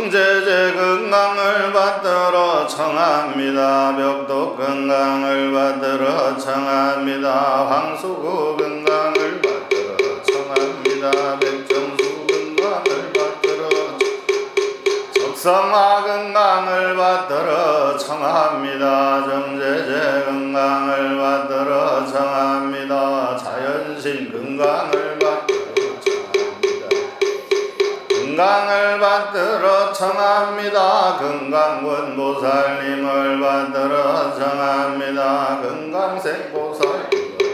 청제제 건강을 받들어 청합니다. 벽도 건강을 받들어 청합니다. 황수구 건강을 받들어 청합니다. 백정수 건강을 받들어 적성화 건강을 받들어 청합니다. 정제제 건강을 받들어 청합니다. 자연신 건강을 받들어 건강을 받들어 청합니다. 건강원 보살님을 받들어 청합니다. 건강생 보살님을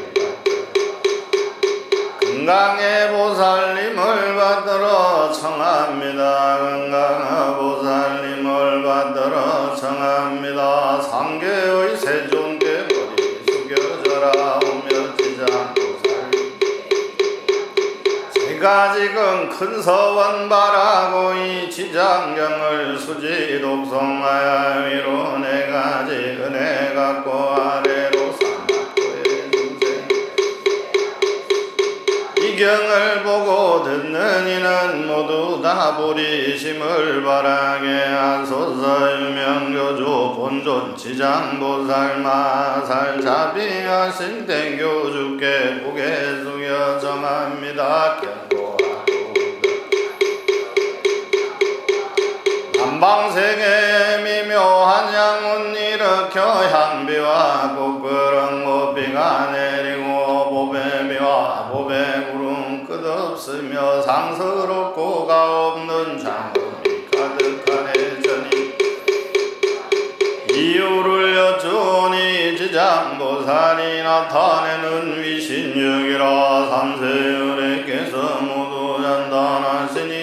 건강의 보살님을 받들어 청합니다. 건강의 보살님을 받들어 청합니다. 상계의 세존께 머리 숙여져라 오며 지장 제가 지금 큰 서원 바라고 이 지장경을 수지 독송하여 위로 네 가지 은혜 갖고 아래로 삼각도의 중생 이 경을 보고 듣는 이는 모두 다 보리심을 바라게 하소서. 유명교주 본존 지장보살 마살 자비하신 대교주께 고개 숙여 정합니다. 남방세계에 미묘한 양운 일으켜 향비와 꽃그런 꽃비가 내리고 보배비와 보배구름 끝없으며 상스럽고 가없는 장엄이 가득하네 전이 이유를 여쭈니 지장보살이 나타내는 위신력이라 삼세열애께서 모두 전단하시니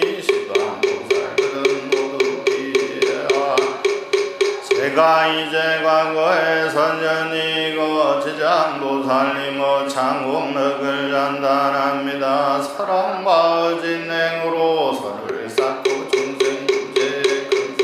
제가 이제 과거의 선전이고 지장보살님의 창공력을 전달합니다. 사랑과 진행으로 선을 쌓고 중생구제에 근서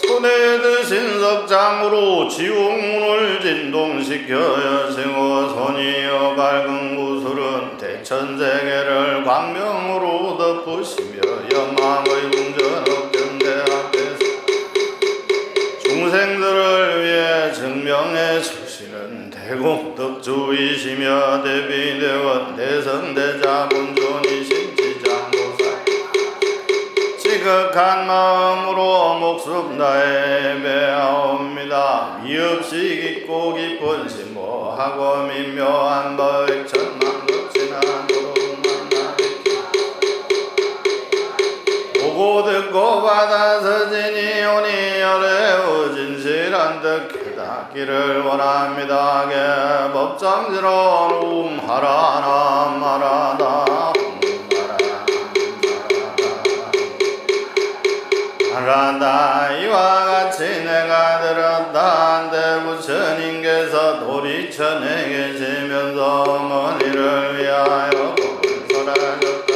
손에 드신 석장으로 지옥문을 진동시켜 여시고 손이여 밝은 구슬은 대천세계를 광명으로 덮으시며 여망의 궁전 중생들을 위해 증명해 주시는 대공덕주이시며 대비대원 대성대자 본존이신 지장보살 지극한 마음으로 목숨 다해 배하옵니다. 미없이 깊고 깊은 심모하고 민묘한 법액천만 덕지나 보고 듣고 받아서 지니 오니 열애우 진실한 듯 깨닫기를 원합니다. 법정지론 하라나 말하다 말하다 이와 같이 내가 들었다 한데 부처님께서 도리천에 계시면서 어머니를 위하여 설하셨다.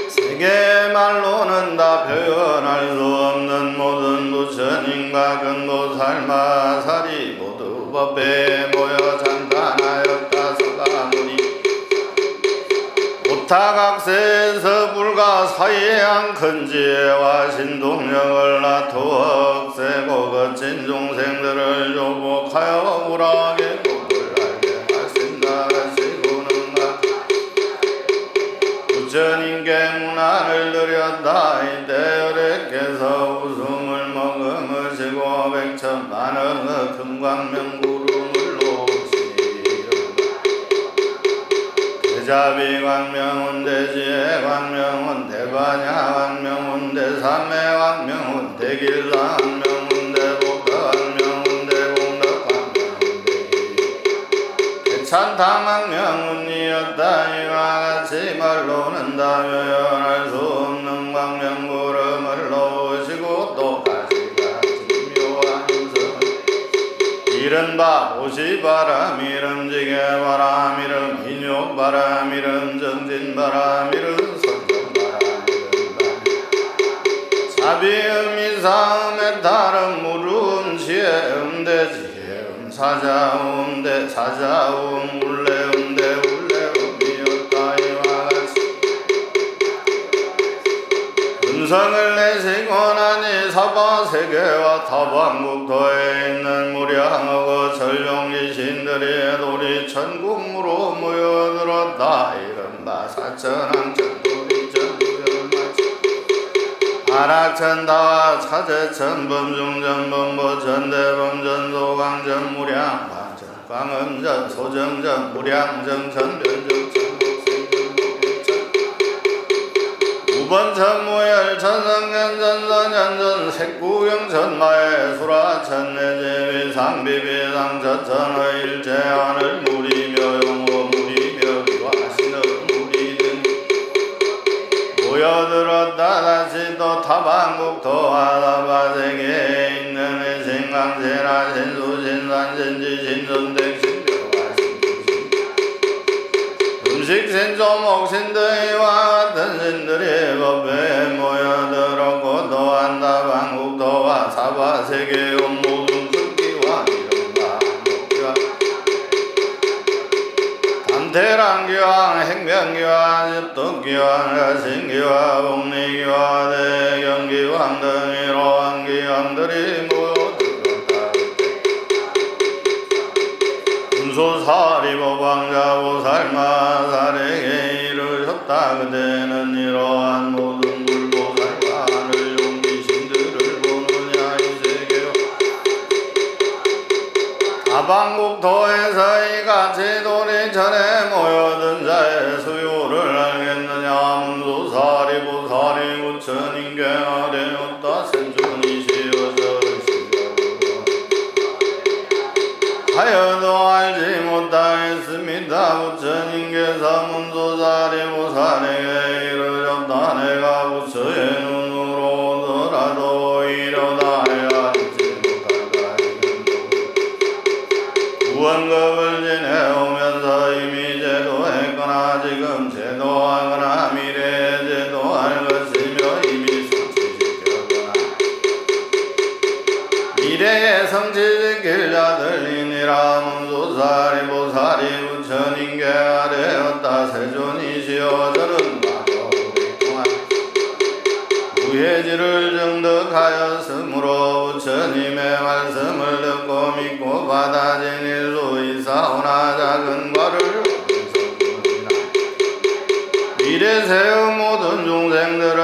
세계 말로는 다 표현할 수 없는 모든 부처님과 근보살 마살이 모두 법회에 모여 장단하였다. 서가모니 오타각세에서 불가 사이한 큰 지혜와 신동력을 나투어 억세고 거친 중생들을 조복하여 우락의 법을 알게 하신다. 부처님께 문안을 드렸다. 이대열애께서 웃음을 머금으시고 백천만원의 금광명구름을 놓으시리라. 대자비 광명은 대지혜 광명은 대반야 광명은 대삼매 광명은 대길라 광명은 대복덕 광명은 대공덕 광명은 찬탕망명운이었다. 이와 같이 말로는 다면할 수 없는 광명구름을 놓으시고 또 가시같이 묘한 음성 이른바 오시바람 이름 지게바람 이름 인욕바람 이름 정진바람 이름 선정바람 자비음 이사음에 따른 무름 지혜음 대지혜음 사자음 대사자음 울레음 대울레음이었다. 이와 같이 음성을 내시고 나니 사바세계와 타방국토에 있는 무량하고 전룡귀신들이 우리 천국무로 모여들었다. 이른바 사천왕천도리 천부연마천 하락천다와 차제천 범중전 범보 전대범 전소강전 무량 반전 광음전 소정전 무량전 전변정 우번천 무열 천성년 전선연전 색구경 천마의 수라천 내제 위상 비비상 저천의 일제하늘 무리며 용호 무리며 비와신의 무리등 모여들었다. 다시 또 타방국토와 타바세계에 있는 신강신하 신수신산 신지 신선택 신묘와 신주신 음식신조목 신등이와 같은 신들이 법회에 모여들었고 또한 타방국토와 사바세계의 모든 극기와 이른바 목기와 대랑기왕 행명기왕 습득기왕 가신기왕 복리기왕 대경기왕 등 이러한 기왕들이 모여들었다. 금소사리보방자보살마 사례에 이르셨다. 그대는 이러한 모든 불보살과 하늘 용귀신들을 보느냐 이 세계요 타방국토에서 이같이 도리천에 모여든 자의 수요를 알겠느냐. 문수사리보살이 구천인계 아래였다. 생존이시여서 하여도 알지 못하겠습니다. 부처님께서 문수사리보살에게 이르셨다. 내가 부처의 눈으로 오더라도 이러다 해야 구원급을 지내오면서 이미 제도했거나 지금 제도하거나 미래에 제도할 것이며 이미 성취시켰거나 미래에 성취시킬 자들이니라. 문수사리보살이 부처님께 아뢰었다. 세존이시여 저는 오랫동안 무해지를 정득하였으므로 부처님의 말씀을 듣고 믿고 받아진 일로 이사오나 작은 과를 미래 세의 모든 중생들의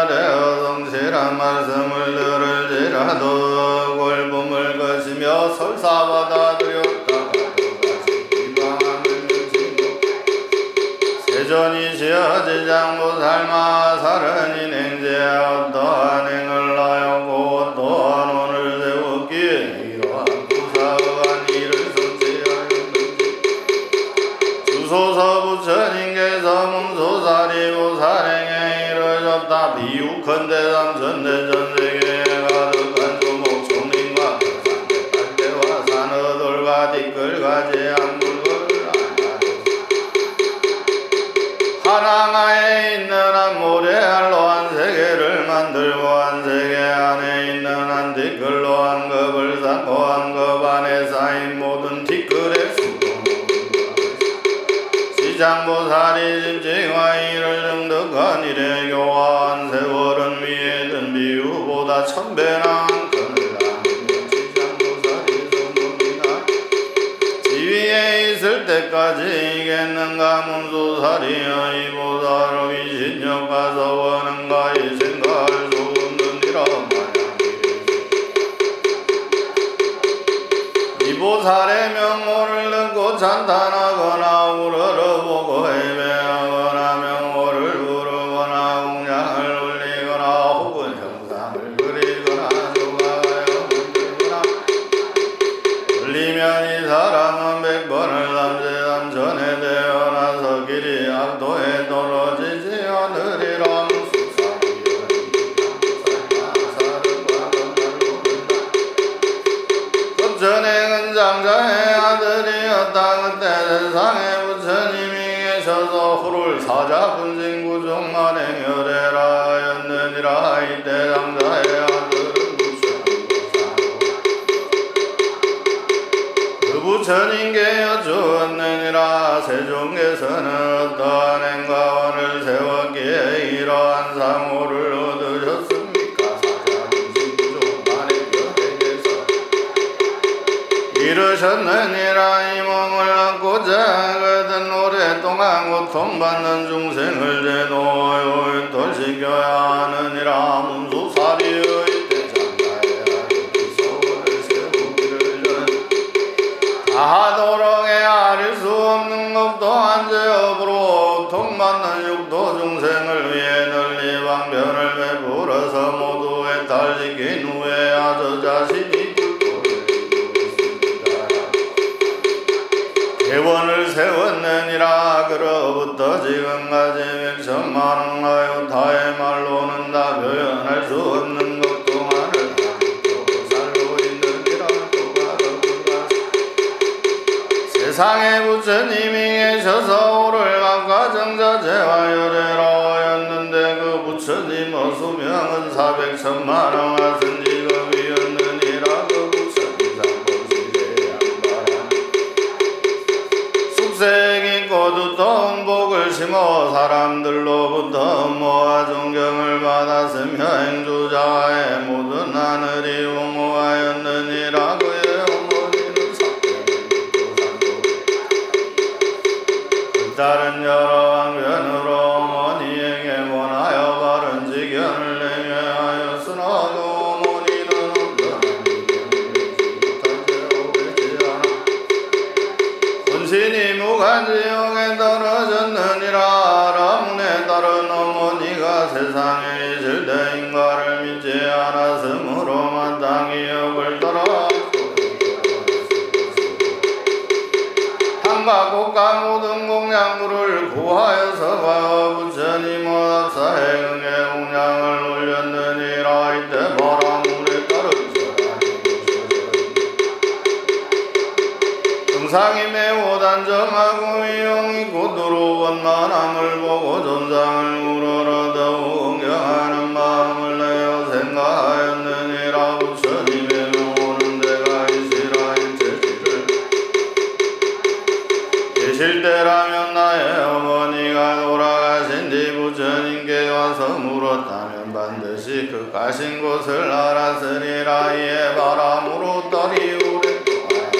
되어 성실한 말씀을 들을지라도 골품을 것이며 설사받아들였다. 세존이시여 지장보살마 사른이 냉제 어떠한 행을 하였고 또한 오늘 세웠기에 이러한 부사한 일을 성취하였는지 주소서 부처님께서 문수사리보살에게 이르셨다. 비유컨대 삼천대 전세계에 가득한 조목 총림과 산대와 산허돌과 뒷글과 제한물을 하나가에 있는 한 모래알로 한 세계를 만들고 한 세계 안에 있는 한 뒷글로 한 겁을 쌓고 한 겁 안에 쌓인 모든 뒷글의 수도 시장보살이 집지와 이를 정득한 이래 교화한 세월은 위에 든 비유보다 1000배나 큰을 나누며 시장보살이 성금이나 지위에 있을 때까지 이겠는가. 문수사리여 이 보살로 이신력 가서 원한가 이 생각할 수 없느니라. 이 보살의 명호를 듣고 찬탄하거나 우러러보고 헤매하거나 명호를 부르거나 공양을 올리거나 혹은 형상을 그리거나 조각하여 만들거나 올리면 이 사람은 100번을 하였다. 그때 세상에 부처님이 계셔서 후를 사자 분진구중 만행열애라 하였느니라. 이때 장자의 아들은 부처님께 여쭈었느니라. 세종께서는 어떠한 행가원을 세웠기에 이러한 상호를 얻으셨습니까? 사자분신구종만행열애께서 이르셨느니라. 이 몸을 얻고자 하거든 오랫동안 고통받는 중생을 제노요 돌시켜야 하느니라. 문수사리의 하도록에 아릴 수 없는 것도 한제업으로 고통받는 육도 중생을 위해 널리 방편을 베풀어서 모두에 달리긴 후에 아저 자신이 대원을 세웠느니라. 그로부터 지금까지 백천만원하여 타의 말로는 다 표현할 수 없는 것 동안을 살고 있느니라. 세상에 부처님이 계셔서 오를 각과 정자재와 열애로 하였는데 그 부처님의 수명은 400천만원 같은 직업이었느니라. 그 부처님 상보시대 양반한 숙색 있고 두터운 복을 심어 사람들로부터 모아 존경을 받았으며 행주자의 모든 하늘이 옹호하였느니라. 그의 다른 여러 왕변으로 어머니에게 원하여 바른 직연을 내게 하였으나 그 어머니는 온전한 못하지 않아 혼신이 무간지옥에 떨어졌느니라. 라문에 따른 어머니가 세상에 있을 때 인과를 믿지 않았으므로 마땅히 업을 따라 한가 국가 모든 공양물을 구하여서 가 부처님 앞사에 응애 공양을 올렸느니라. 이때 바라물에 따르서 등상이 매우 단정하고 위용이 곧으로 원만함을 보고 존상을 우러러 더욱 응경하는 마음을 내어 생각하였느니라. 부처님의 오는 데가 있으라. 계실 때라면 나의 어머니가 돌아가신 뒤 부처님께 와서 물었다면 반드시 그 가신 곳을 알았으리라. 이에 바람으로 떨이 오랫동안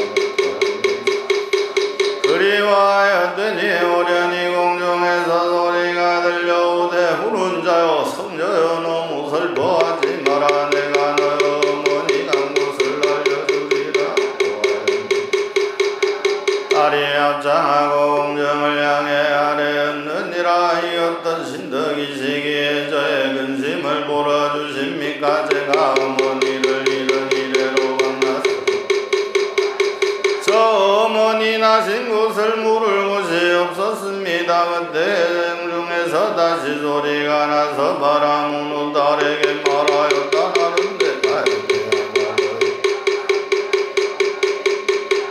그리워하였더니 오련히 공중에서 소리가 들려오되 후른 자여 성녀여 너무 슬퍼하지 마라. 내가 너의 어머니 간 곳을 알려주리라. 딸이 합장하고 공정을 향해 아뢰었느니라. 이 어떤 신덕이시기에 저의 근심을 풀어주십니까? 제가 어머니를 이런 이래로 만나서 저 어머니 나신 곳을 물을 곳이 없었습니다. 그때 중에서 다시 소리가 나서 바람은 딸에게 말하였다. 나는데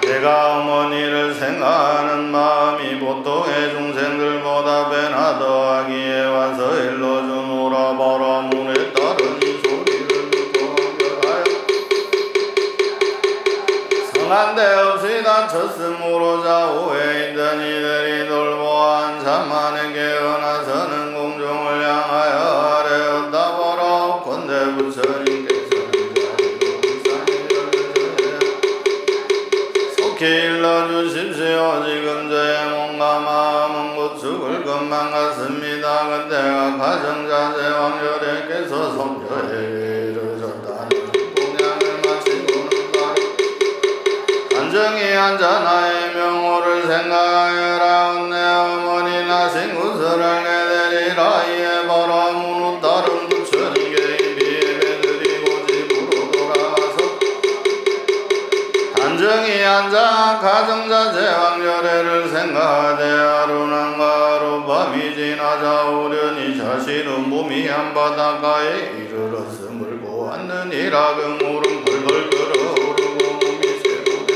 내가 어머니를 생각하는 마음이 보통의 중생들보다 배나 더하기에 와서 일러주노라. 바라문에 따른 이 소리를 듣고 감격하여 성한 데 없이 다쳤으므로 좌우에 있던 이들이 돌보아 한참만에 깨어나서는 공중을 향하여 아뢰었다. 바라옵건대 부처님께서 일러주십시오. 지금 저의 몸과 마음은 곧 죽을 것만 같습니다. 그때가 가정자재 왕열애께서 성녀에게 이르셨다는 공양을 마치고는 간정히 앉아 나의 명호를 생각하여라. 내 어머니 나신 곳을 알게 되리라. 이에 바라문 후 다른 부처님께 비예배드리고 집으로 돌아와서 단정히 앉아 가정자재 왕열애를 생각하되 하루난가 하룻밤이 지나자 오련히 자신은 몸이 한 바닷가에 이르렀음을 보았느니라. 그 물은 벌벌 끓어오르고 몸이 새고된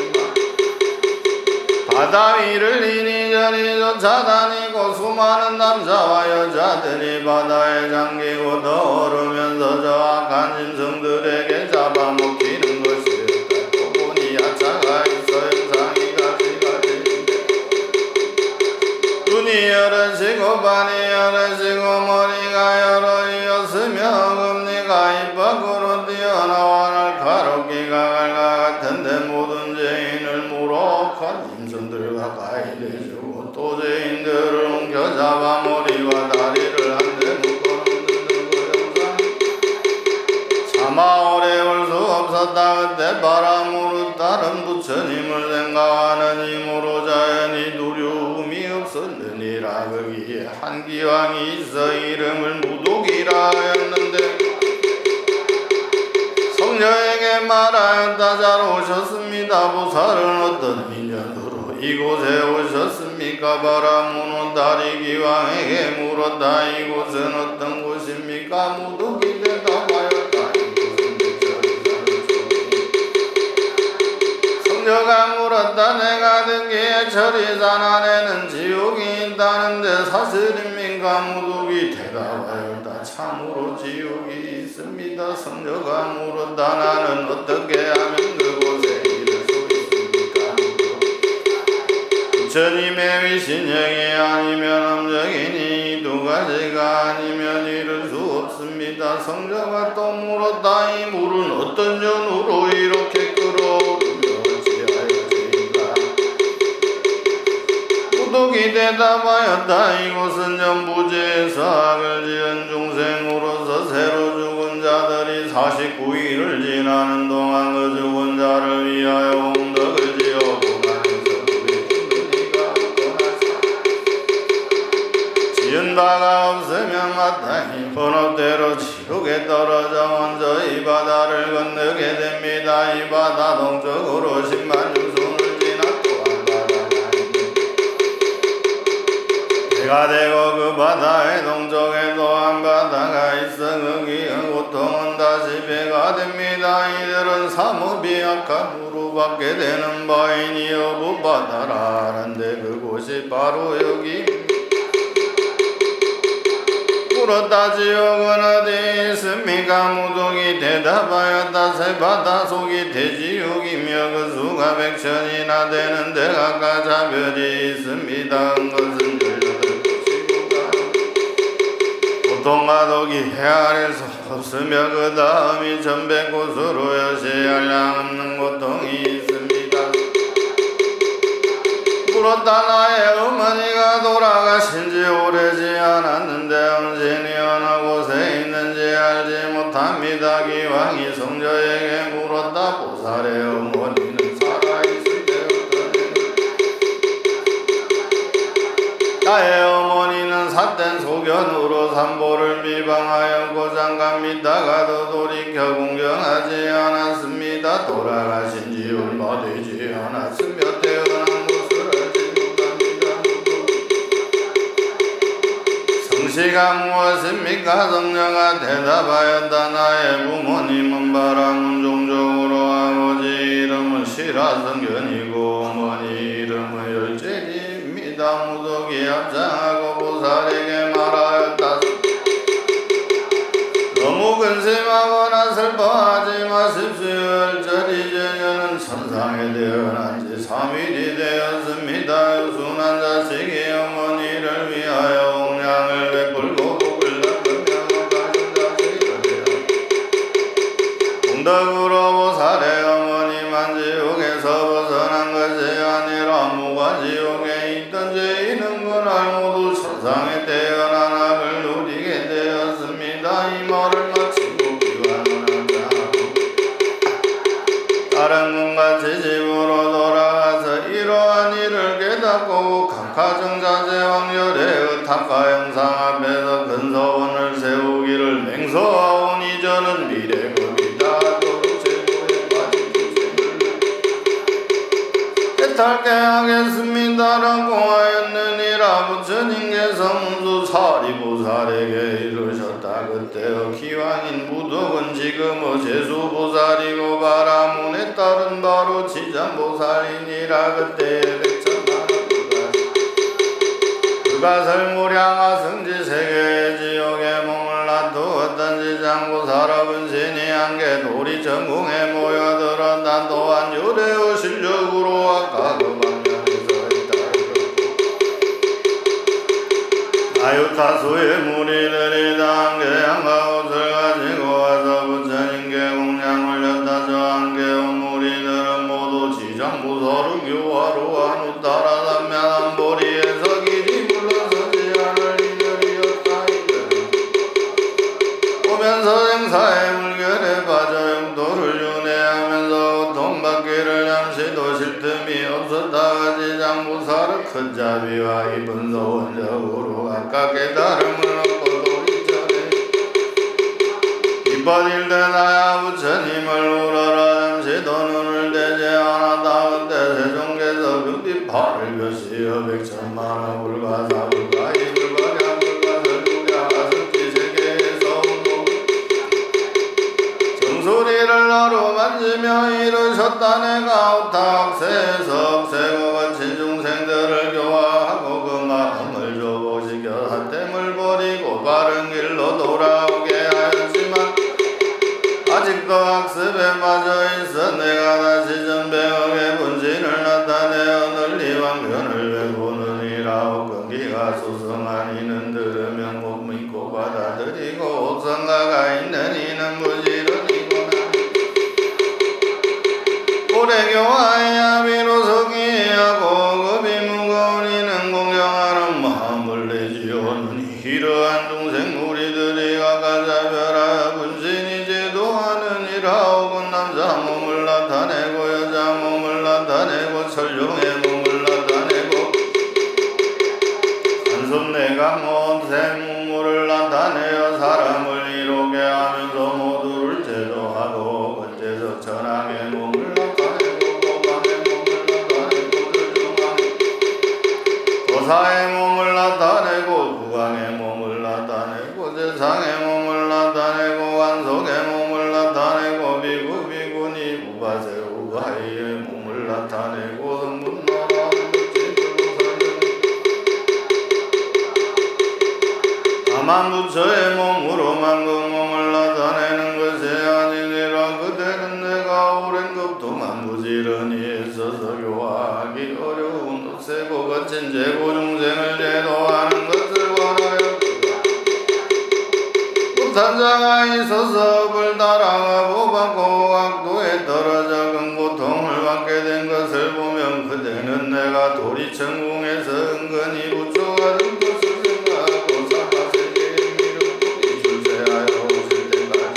바다 위를 이리저리 쫓아다니고 수많은 남자와 여자들이 바다에 잠기고 떠오르면서 저 악한 짐승들에게 잡아먹히는 것이었다. 또 보니 야차가 있어 형상이 가지가지인데 눈이 여럿이고 발이 여럿이고 머리가 여럿이었으며 금리가 입 밖으로 튀어나와 날카롭기가 갈과 같은데 모든 죄인을 무력한 짐승들과 가까이 대주고 또 죄인들을 옮겨잡아 머리와 다리를 한데 묶어놓는 그 형상 차마 오래 올 수 없었다. 그때 바람으로 따른 부처님을 생각하는 힘으로 자연히 두려움이 없었느니라. 거기에 한 기왕이 있어 이름을 무독이라 하였는데 성녀에게 말하였다. 잘 오셨습니다. 보살은 어떤 인연으로 이곳에 오셨습니까? 바라무는 다리 기왕에게 물었다. 이곳은 어떤 곳입니까? 무독이 대답하였다. 성녀가 물었다. 내가 듣기에 철이산 안에는 지옥이 있다는데 사실입니까? 무독이 대답하였다. 참으로 지옥이 있습니다. 성녀가 물었다. 나는 어떻게 하면 그곳에 이를 수 있습니까? 부처님의 위신령이 아니면 엄정이니 두 가지가 아니면 이룰 수 없습니다. 성녀가 또 물었다. 이 물은 어떤 전으로 이렇게 끓어오르며 어찌하여진가? 무독이 대답하였다. 이곳은 전부지에서 악을 지은 중생으로서 새로 죽은 자들이 49일을 지나는 동안 그 죽은 자를 위하여 홍덕을 지어 보관해서 우리 주님이가 떠나사 지은 바가 없으면 마땅히 번호대로 지옥에 떨어져 먼저 이 바다를 건너게 됩니다. 이 바다 동쪽으로 10만 유순을 지나 또한 바다가 해가 되고 그 바다의 동쪽에 또한 바다가 있어 거기에 고통은 다시 배가 됩니다. 이들은 사무비 악한 무로 받게 되는 바이니 여부바다라는데 그곳이 바로 여기 물었다. 지옥은 어디 있습니까? 무독이 대답하였다. 새 바다 속이 대지옥이며 그 수가 100천이나 되는데 각각 차별이 있습니다. 그것은 18곳이구나. 고통과 독이 해 아래서 없으며 그 다음이 1100곳으로 여시한량 없는 고통이 있습니다. 물었다. 나의 어머니가 돌아가신 지 오래지 않았는데 언제니 어느 곳에 있는지 알지 못합니다. 기왕이 성녀에게 물었다. 보살의 어머니는 살아있을 때 나의 어머니는 삿된 소견으로 산보를 비방하여 고장간 믿다가도 돌이켜 공경하지 않았습니다. 돌아가신 지 얼마 되지 않았으며 태어난 곳을 알지 못합니다. 성씨가 무엇입니까? 성녀가 대답하였다. 나의 부모님은 바람은 종족으로 아버지 이름은 시라성견이고 어머니 이름은 열제지입니다. 무독이 합장하고 보살에게 말하였다. 너무 근심하거나 슬퍼하지 마십시오. 열절이 저녀는 천상에 태어난 지 3일이 되었습니다. 유순한 자식이 어머니를 위하여 옹량을 베풀고 복을 닦으며 가진 자식을 되어 공덕으로 보살의 어머니만 지옥에서 벗어난 것이 아니라 무가지옥에 있던 죄인은 그날 모두 천상에 태어난 악을 누리게 되었습니다. 이 말을 마치고 기관을 하자고 다른 군같이 집으로 돌아가서 이러한 일을 깨닫고 각하정자재 왕열의 의탁과 형상 앞에서 큰 서원을 세우기를 맹서하오니 저는 미래급이다. 도루제도에 빠진 주생을 깨닫게 하겠습니다라고 하였느니라. 부처님께서 문수 사리보살에게 이르셨다. 그때의 기왕인 무독은 지금의 제수보살이고 바라문에 따른 바로 지전보살이니라. 그때의 백천하 불가설무량아 성지 세계 지옥에 몸을 놔두었던지 장구사라 분신이 한개 도리 전궁에 모여들어 난 또한 유대의 실력으로 아까 그 방향에서 아유타수의 무리들이 단계 양가 옷을 가지고 와서 부처님께 공양을 였다. 저 한개의 무리들은 모두 지장부서를 교화로 한후 따라 단면한 보리에서 길이 물러서지 않을 이들이었다. 오면서 행사의 물결에 빠져 용도를 윤회하면서 고통받기를 잠시도 쉴 틈이 없었다. 지장부사를 큰 자비와 이 분소원 적으로 가깝게 다름을 얻고 도리전에 이뻐질 때 나야 부처님을 울어라. 잠시도 눈을 떼지 않았다. 그때 세종께서 금빛팔을 벼시어 백천만원 불가사 불가이 불가량 불가설구량 가슴기 세계에서 정소리를 나로 만지며 이르셨다. 내가 오탁세에서 억세고 거친 중생들을 교화하고 그 마음을 조복시켜 삿됨을 버리고 바른 길로 돌아오게 하였지만 아직도 학습에 빠져있어 내가 다시 전배역의 분신을 나타내어 널리 왕변을 외고느니라. 끈기가 소성한 이는 들으면 못 믿고 받아들이고 옥성가가 있는 이는 부지런히구나. 고래교화의 아비로 성의하고 급이 무거운 이는 공경하는 마음을 내지오느니 이러한 중생 무리들이 각각 자별하여 분신이 제도하느니라. 혹은 남자 몸을 나타내고 여자 몸을 나타내고 천룡의 몸을 나타내고 한손내가 못새 문물을 나타내어 사람을 이루게 하면서 모두를 제도하고 번제서 천왕의 몸을 나타내고 고방의 몸을 나타내고 절중왕의 도사의 몸을 나타내고 국왕의 몸을 나타내고 세상의 몸을 나타내고 관속의 몸을 나타내고 비구 비구니 우바세 우바이의 몸을 나타내고 성분노라 다만 부처의 몸으로만 그 몸을 나타내는 것이 아니니라. 그대는 내가 오랜 급동안 부지런히 애써서 교화하기 어려운 옥세고 거친 제고 중생을 제도하는 것을 원하였다. 부탄자가 있어서 법을 따라가고 받고 각도에 떨어져 큰 고통을 받게 된 것을 보면 그대는 내가 도리천궁에서 은근히 부처가 된 것을 생각하고 사바세계의 미륵불이 출세하여 오실 때까지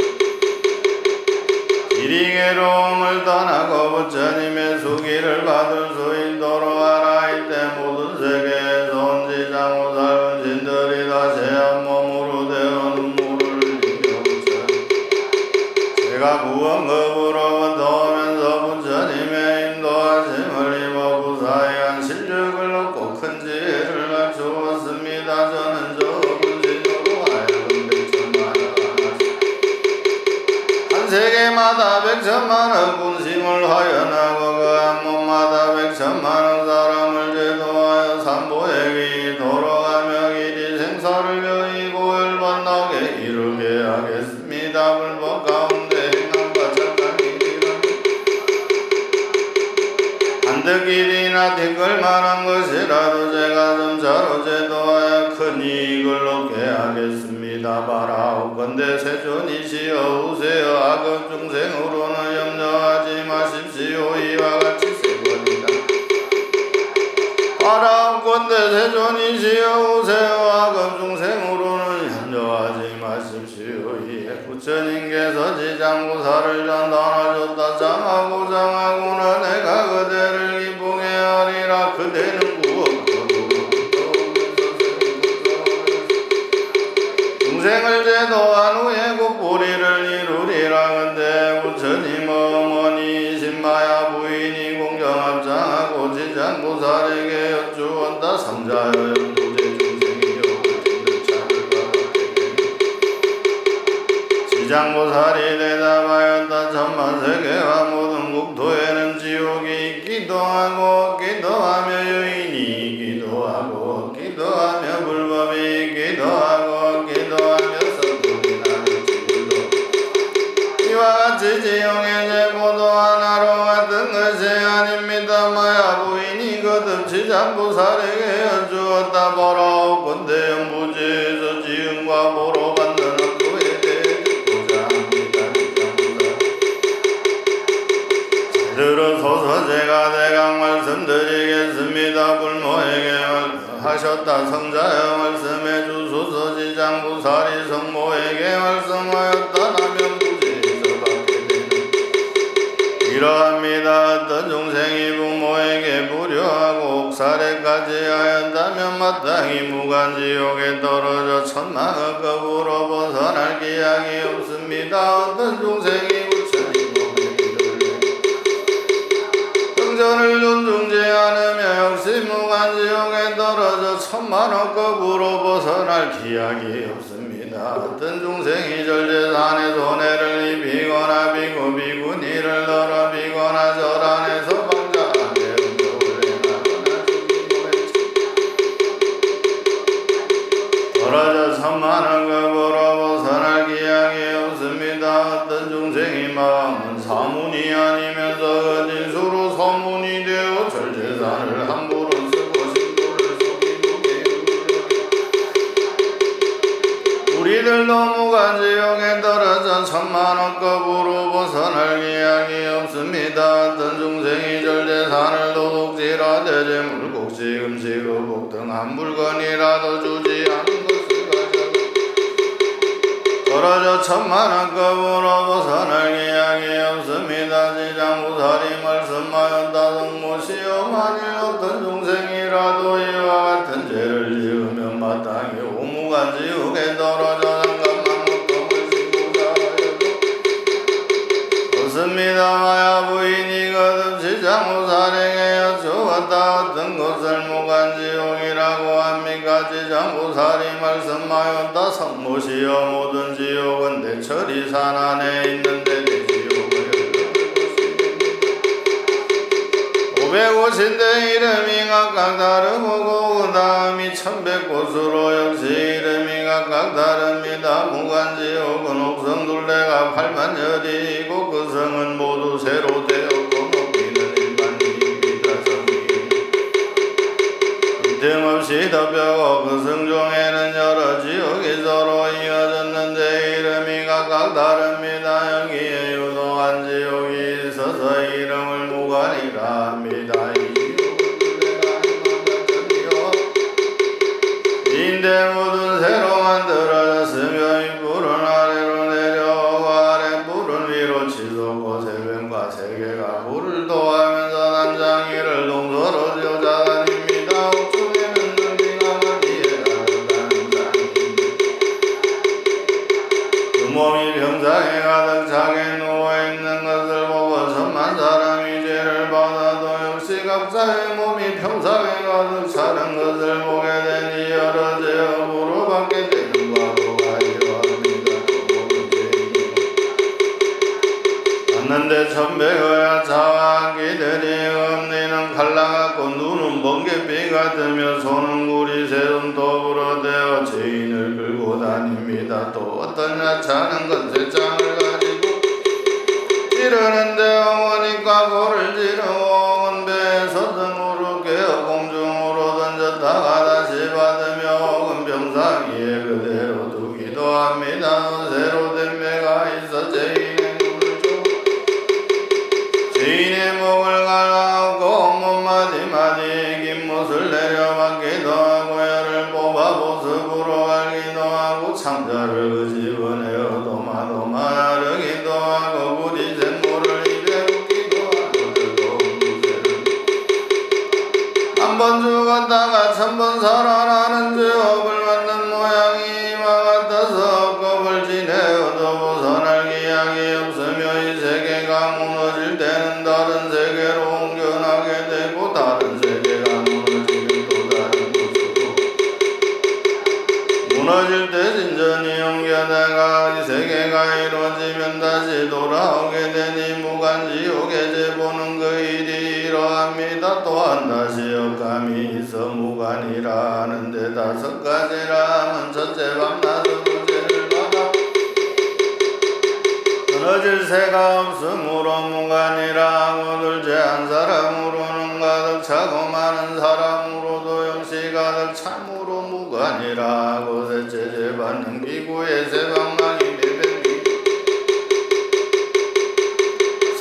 이리괴로움을 떠나고 부처님의 수기를 받을 수 있도록 하라. 이때 모든 세계에서 온 지장오살 분신들이 다시 한 몸으로 되어 눈물을 흘리며 부처님 제가 무언급으로부터 오면서 부처님의 인도하심을 입어 부사의 한 실력을 얻고 큰 지혜를 갖추었습니다. 저는 저 분신으로 하여금 백천만원 한 세계마다 백천만원 분심을 하연하고 그 한 몸마다 백천만원 사람을 제도하여 삼보액이 돌아가며 길이 생사를 여의고 열반나게 이루게 하겠습니다. 불법 가운데 행함과 착한 길이란 한득 길이나 뒷걸만한 것이라도 제가 점차로 제도하여 큰 이익을 얻게 하겠습니다. 바라오건대 세존이시여 오세요. 악업 중생으로는 염려하지 마십시오. 이와 같이 세 번이다. 바라오건대 세존이시여 오세요. 악업 중생으로는 염려하지 마십시오. 이에 부처님께서 지장구사를 전달하셨다. 장하고 장하구나 내가 그대를 기쁘게 하리라. 그대는 중생을 제도한 후에 굿뿌리를 이루리라. 근데 부처님 어머니 신마야 부인이 공경합장하고 지장보살에게 여쭈었다. 삼자여 영도제 중생이여 지장보살이 대답하였다. 천만세계와 모든 국토에는 지옥이 있기도 하고 없기도 하며 여인이 있기도 하고 없기도 하며 살에게 여쭈었다 보라옵건대 영부지에서 지음과 보로 받는 학도에 대해 듣고자 합니다. 들어서서 제가 대강 말씀드리겠습니다. 불모에게 하셨다 성자여 말씀해 주소서. 지장부살이 성모에게 말씀하였다 나면 부지에서 받게 되는 이러합니다. 어떤 중생이 부모에게 불효하고 옥살해까지 하였다면 마땅히 무간지옥에 떨어져 천만억급으로 벗어날 기약이 없습니다. 어떤 중생이 부처님 정전을 존중지 않으며 역시 무간지옥에 떨어져 천만억급으로 벗어날 기약이 없습니다. 어떤 중생이 절제산에 손해를 입히거나 비구니를 널어 비거나 절안에서 방자하게 음욕을 행하거나 떨어져 천만억급으로 벗어날 기약이 없습니다. 어떤 중생이 마음은 사문이 아니면서 진수로 서문이 되어 절제산을 함부로 쓰고 신도를 속이게 우리들도 무간지옥에 떨어져 천만억급으로 벗어날 기약이 없습니다. 어떤 중생이 절제산을 도둑질하되 재물곡식 음식 의복 등 한 물건이라도 주지 않은 것을 가져가 떨어져 천만억급으로 벗어날 기약이 없습니다. 지장부살이 말씀하였다 성모시여 만일 어떤 중생이라도 이와 같은 죄를 지으면 마땅히 오무간지옥에 떨어져 한간만목금을 지고자 하여도 없습니다. 마야 부인이 거듭 지장부살에게 여쭈었다. 어떤 것을 무간지옥이라고 합니까? 지장부살이 말씀하였다 성모시여 모든 지옥은 대처리산 안에 있는데 대지옥을 550대 이름이 각각 다르고 그 다음이 1100곳으로 역시 이름이 각각 다릅니다. 무간지옥은 옥성둘레가 8만여리이고 그 성은 모두 새로 되었고 높이는 1만리입니다. 틈없이 덮여고 그 성중에는 여러 지옥이 서로 이어졌는데 이름이 각각 다릅니다. 여기에 유동한 지옥이 있어서 이름을 무간이라 합니다. 인대 모든 새로 만들어졌으며 이 뿔은 아래로 내려오고 아래 뿔은 위로 치솟고 세변과 세계가 물을 도하면서 남장이를 동서로 지어자다닙니다. 옥중에는 능비가 머리에 가득한 장인데 그 몸이 병상에 가득 차게 누워있는 것을 보고 천만 사람이 죄를 받아도 역시 각자의 몸이 병상에 가득 차는 것을 보게 되니 여러 죄업으로 받게 되는 과거가 이러합니다. 봤는데 천백의 차와 기들이 엄니는 칼라같고 눈은 번개빛 같으며 손은 구리 새손 도부로 되어 죄인을 끌고 다닙니다. 또 어떤 야차는 건세장을 가지고 찌르는데 어머니까 고를 지르고 배에서 등으로 깨어 공중으로 던졌다가 다시 받으며 병상 위에 그대로 두기도 합니다. 새로 된 배가 있어 죄인의 눈을 줘 죄인의 목을 갈라놓고 몸마디마디 긴 못을 내려받기도 하고 열을 뽑아 보습으로 갈기도 하고 창자를 그 집어내어 도마도마 나르기도 하고 부디 샘물을 입에 붓기도 하고 뜨거운 무쇠를 한 번 죽었다가 1000번 살아나는 죄업을 받는 모양이 이와 같아서 겁을 지내어도 벗어날 기약이 없으며 이 세계가 무너질 때는 다른 세계로 옮겨나게 되고 다른 세계가 무너지면 또 다른 곳으로 무너질 때 진전이 옮겨다가 이 세계가 이루어지면 다시 돌아오게 되니 무간지옥에 재보는 그 일이 이러합니다. 또한 다시 역감이 있어 무간이라 하는데 5가지라 하면 첫째 밤낮으로 죄를 받아 끊어질 새가 없으므로 무간이라 하고 둘째 한 사람으로는 가득 차고 많은 사람으로도 정시 가득 참으로 무관이라고 세체제받는 기구의 세방망이 매변기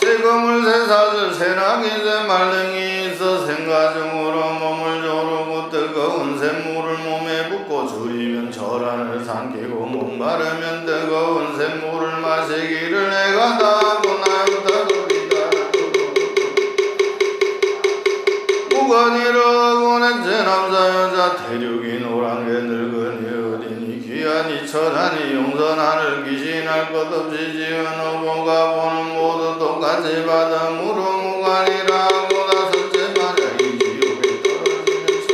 세금을 세사슬 세나기 세말 등이 있어 생가중으로 몸을 조르고 뜨거운 샘물을 몸에 붓고 줄이면 절안을 삼키고 목마르면 뜨거운 샘물을 마시기를 내가 다하고 나였다 소리다 무관이라고 낸제 남자 여자 대륙이 노란게 늙은이 어린이 귀한이 천하니 용선하늘 귀신할 것 없이 지은 오보가 보는 모두 똑같이 받음으로 무관이라고 다섯째 마냥이 지옥에 떨어지면서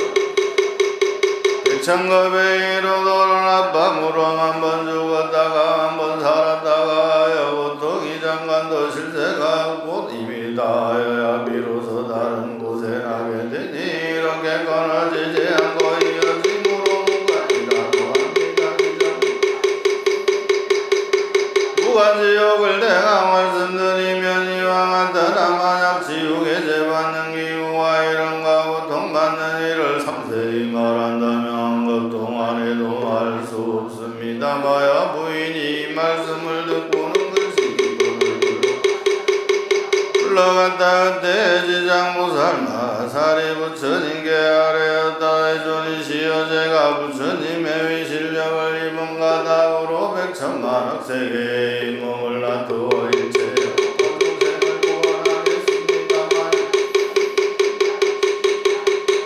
백천겁에 이르도록 낮밤으로 한 번 죽었다가 한 번 살았다가 여보통이 장관도 실세가 곧 입이 닿아야 비로소 다른 곳에 나게 되니 이렇게 끊어지지 않고 이어짐으로 무관이라고 합니다. 무관지옥을 내가 말씀드리면 이와 같으나 만약 지옥에 죄받는 기구와 이런가 고통받는 일을 상세히 말한다면 그 동안에도 알 수 없습니다. 마야 부인이 이 말씀을 듣고는 흘러갔다 그때 지장보살 마살이 부처님께 아뢰었다. 해존이 시여 제가 부처님의 위실력을 입은 가닥으로 백천만억 세계의 몸을 놔두어 일체 공생을 구원하겠습니다만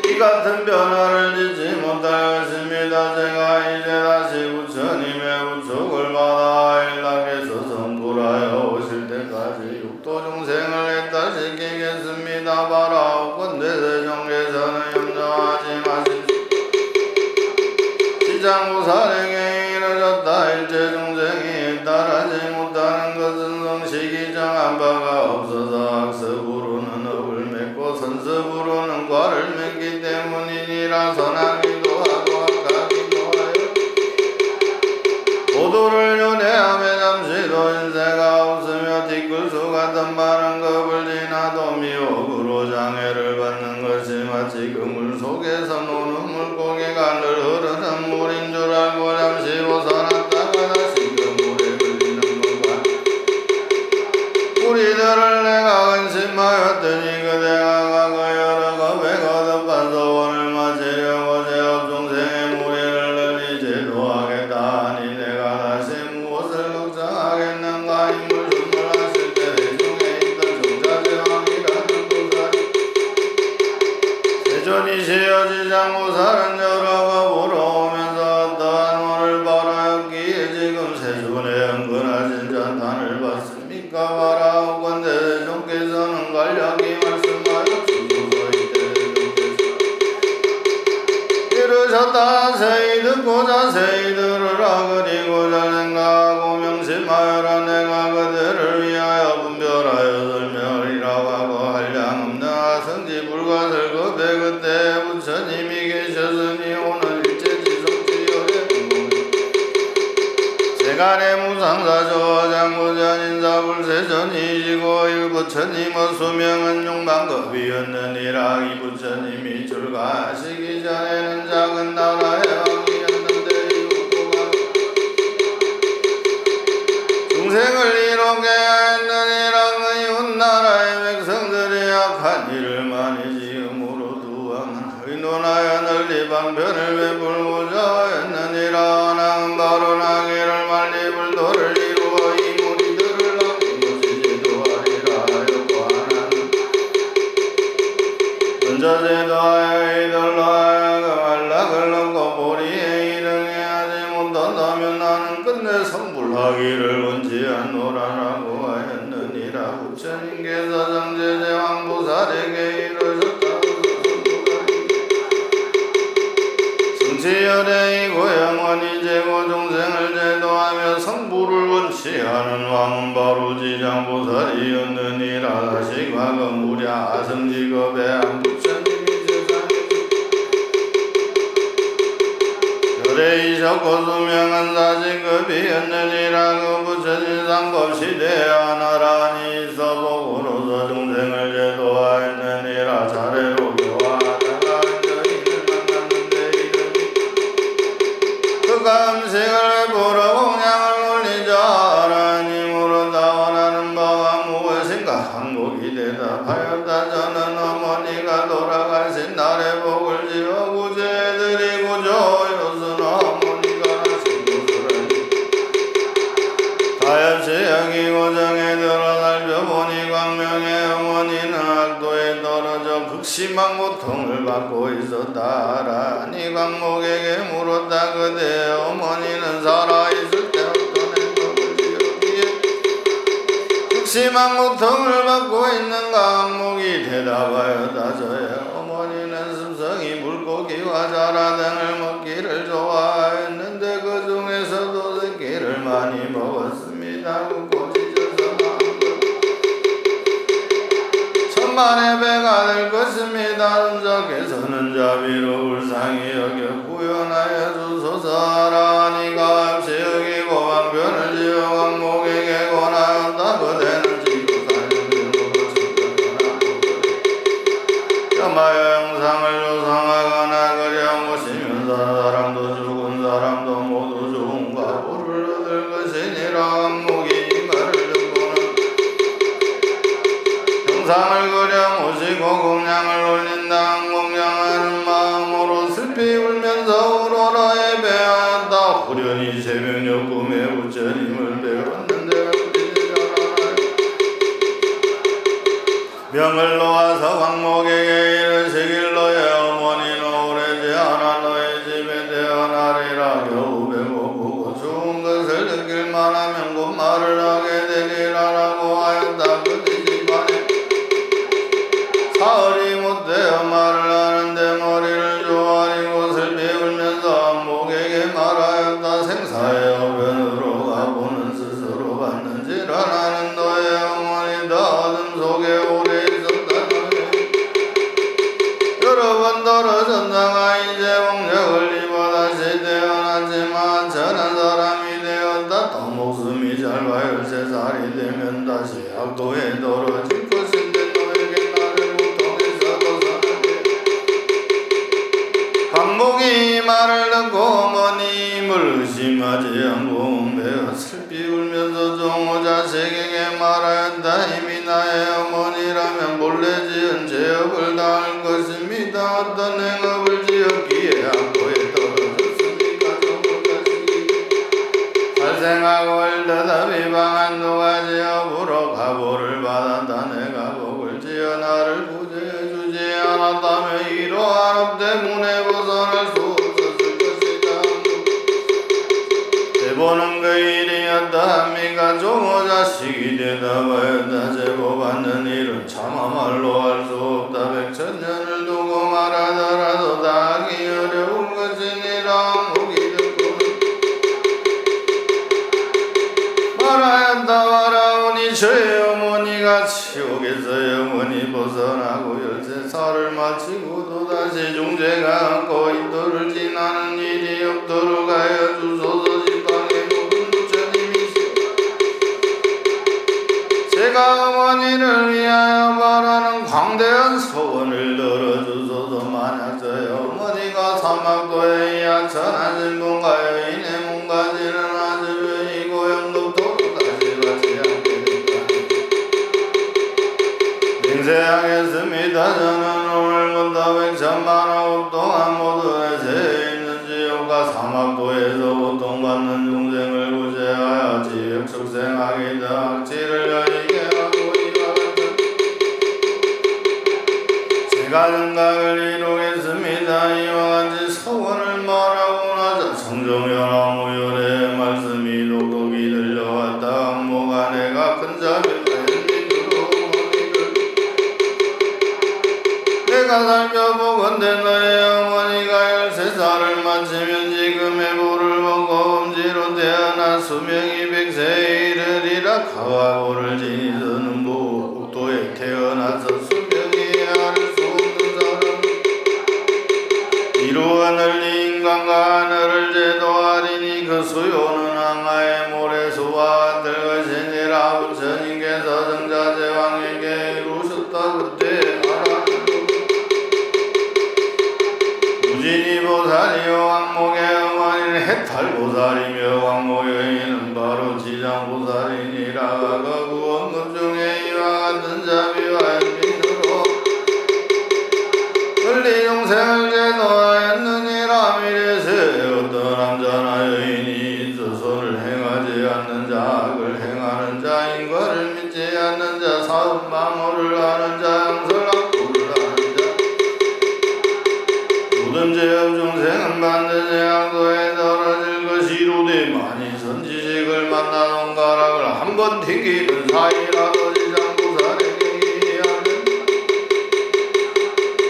이 같은 변화를 잊지 못할 것입니다. 제가 이제 다시 부처님의 부축을 받아 일락에서 성불하여 오실 때까지 육도 중생을 했다시키겠습니다. 바라옵건대 세종께서는 염려하지 마십시오. 지장보살에게 이르렀다. 일체 중생이 따라지 못하는 것은 성식이 정한 바가 없어서 학습으로는 업을 맺고 선습으로는 과를 맺기 때문이니라. 선하기도 하고 악하기도 하여 도도를 윤회하며 잠시도 인세가 없으며 뒷글수 같은 많은 겁을 지나도 미혹으로 장애를 받는 것이 마치 그물 속에서 노는 물고기가 늘 흐르는 물인 줄 알고 잠시 벗어났다가 다시 그 물에 걸리는 건가. 우리들을 내가 근심하였더니 그대가 과거 여러 겁에 거듭한 소원을 마치려고 제업 중생의 무리를 널리 제도하겠다 하니 내가 다시 무엇을 걱정하겠는가. 인물 준물하실 때 대중에 있던 정자제왕이라는 보살이 세존이시여 지장보살은 여러 겁으로 오면서 어떠한 오를 바라였기에 지금 세존의 은근하신 잔탄을 받습니까. 바라옵건대 세존께서는 간략히 말씀하여 주소서. 이때 이르셨다. 세이 듣고 자세히 들으라. 그리고 잘 생각하고 명심하여라. 내가 그대를 위하여 분별하여 설명하리라고 하고 한량없는 하성지 불가설급에 그때 부처님이 계셨으니 오늘 일체 지성지열의 세간의 무상사조 장부전 인사불세전이시고 이 부처님의 수명은 용방급이었느니라. 이 부처님이 출가하시기 전에는 작은 나라의 왕이었는데 이웃도가 중생을 이롭게 하였느니라. 그 이웃나라의 백성들이 악한 일을 많이 지음으로 두 왕은 의논하여 널리 방편을 베풀고자 하였느니라. 나는 바로 나기를 만리불도를 이루어 이 무리들을 남기고시 제도하리라 하였고 하나는 먼저 제도하여 이들로 하여금 안락을 얻고 보리에 이르게 하지 못한다면 나는 끝내 성불하기를 원치 않노라라고 하였느니라. 부처님께서 정제제왕보살에게 이르셨다. 성치열애이고 영원히 제고 중생을 제도하며 성불을 원치 않은 왕은 바로 지장보살이었느니라. 다시 과거 무랴 아성직업의 한 부처님이 세상에 열애이셨고 수명은 사직급이었느니라. 그 부처님 상급시대에 하나라니 있어 복으로서 중생을 제도하였느니라. 차례로 교화하다가 저희를 만났는데 금식을 베풀어 공양을 올리자 하나님으로 다 원하는 바가 무엇인가 항목이 대답하였다. 저는 어머니가 돌아가신 날에 복을 지어 구제해드리고 조여서는 어머니가 하신 것을 다엽시 여기 고정에 들어 살펴보니 광명의 어머니는 악도에 떨어져 극심한 고통을 받고 있었다. 하라니 광목에게 물었다. 그대 어머니는 살아있을 때 어떤 행동을 지었기에 극심한 고통을 받고 있는가? 광목이 대답하였다. 저의 어머니는 습성이 물고기와 자라 등을 먹기를 좋아했는데 그 중에서도 새끼를 많이 먹었습니다. 천만의 배가 될 것입니다. 은자께서는 자비로 불쌍히 여겨 구원하여 주소서. 하라니가 없이 여기고 방편을 지어 광목에게 권하였다. 그대는 지금 염하여 형상을 조성하거나 그려 모시면서 사람도 죽은 사람도 모두 좋은 과보를 얻을 것이니라. 광목이 이 말을 듣고는 형상을 그려 모시고 공양을 올린다. 공양하는 마음으로 슬피 울면서 우러러 예배하였다. 후련히 새벽녘 꿈에 부처님을 배웠는데 명을 놓아서 광목에게 이르시길 너의 어머니는 오래지 않아 너의 집에 태어나리라. 겨우 배고프고 추운 것을 느낄만 하면 곧 말을 하게 되리라 라고 하였다. 그때 집안에 사흘이 못되어 말을 하는데 머리를 조아리고 슬피 울면서 광목에게 말하였다. 생사의 어변으로 가보는 스스로 받는지라. 나는 너의 어머니 다 어둠 속에 오래 있었다. 여러 번 떨어졌다가 이제 공력을 입어 다시 태어났지만 천한 사람이 되었다. 또 목숨이 짧아 13살이 되면 다시 악도에 떨어질 것인데 너에게 나를 고통에서도 선하게. 광목이 말을 듣고 어머님을 의심하지 않고 매어 슬피 울면서 종호 자식에게 말하였다. 이미 나의 어머니라면 본래 지은 죄업을 다할 것입니다. 어떤 행업을 지었기에 악도에 떨어졌습니까? 종호 자식이 살생하고 일떠다 비방한 두 가지 업으로 가보를 받았다. 내가 복을 지어 나를 구제해 주지 않았다면 이러한 업 때문에 벗어날 수 없었을 것이다. 대보는 그 일이었다 합니까? 종호 자식이 대답하였다. 제보받는 일은 차마 말로 할 수 없다. 백천년을 두고 말하더라도 다 하기 어려운 것이니라. 목이 듣고는 말하였다. 말하오니 저의 어머니가 지옥에서 영원히 벗어나고 13살을 마치고 또다시 중재가 않고 인도를 지나는 일이 없도록 하여 주소서. 지방의 모든 부처님이시여 제가 어머니를 위하여 바라는 광대한 소원을 들어주소서. 만약 저의 어머니가 사막도에 이하천한 신분과 여인의 몸가지는 아주 이 고향도로 다시 가지 않게 된다. 맹세하겠습니다. 저는 오늘부터 100천만억 동안 모두의 죄에 있는 지옥과 사막도에서 고통받는 중생을 구제하여 지옥 축생하기 등 악취를 여의게 하고 이와 같은 제가 생각을 이루겠습니다. 이와 같이 소원을 말하고 나자 성종연화 무열의 말씀이 독독이 들려왔다. 악모가 내가 큰 자비가 인민으로 어머니를 내가 살펴보건대 너의 어머니가 13살을 마치면 지금의 보를 먹고 엄지로 태어나 수명이 100세에 이르리라. 가와고를 지니서는 목도에 태어나서 수명이 아를 수 없는 사람 이루어 널리 인간과 하늘을 제도하리니 그 수요는 항아의 모래수와 같을 것이니라. 부처님께서 정자제왕에게 이루셨다. 그때 무진이 보살이요 왕목의 어머니를 해탈보살이며 왕모여인은 바로 지장보살이니라. 그 구원급 중에 이와 같은 자비와 연민으로 권리용생을 제도하였느니라. 미래세 어떤 남자나 여인이 조선을 행하지 않는 자, 악을 행하는 자, 인과를 믿지 않는 자, 사업방어를 하는 자, 양설악도를 하는 자, 모든 죄업 중생은 반드시 양도에 떨어질 것이로되 만일 선지식을 만나 손가락을 한번 튕기는 사이라도 지장보살에게 기하는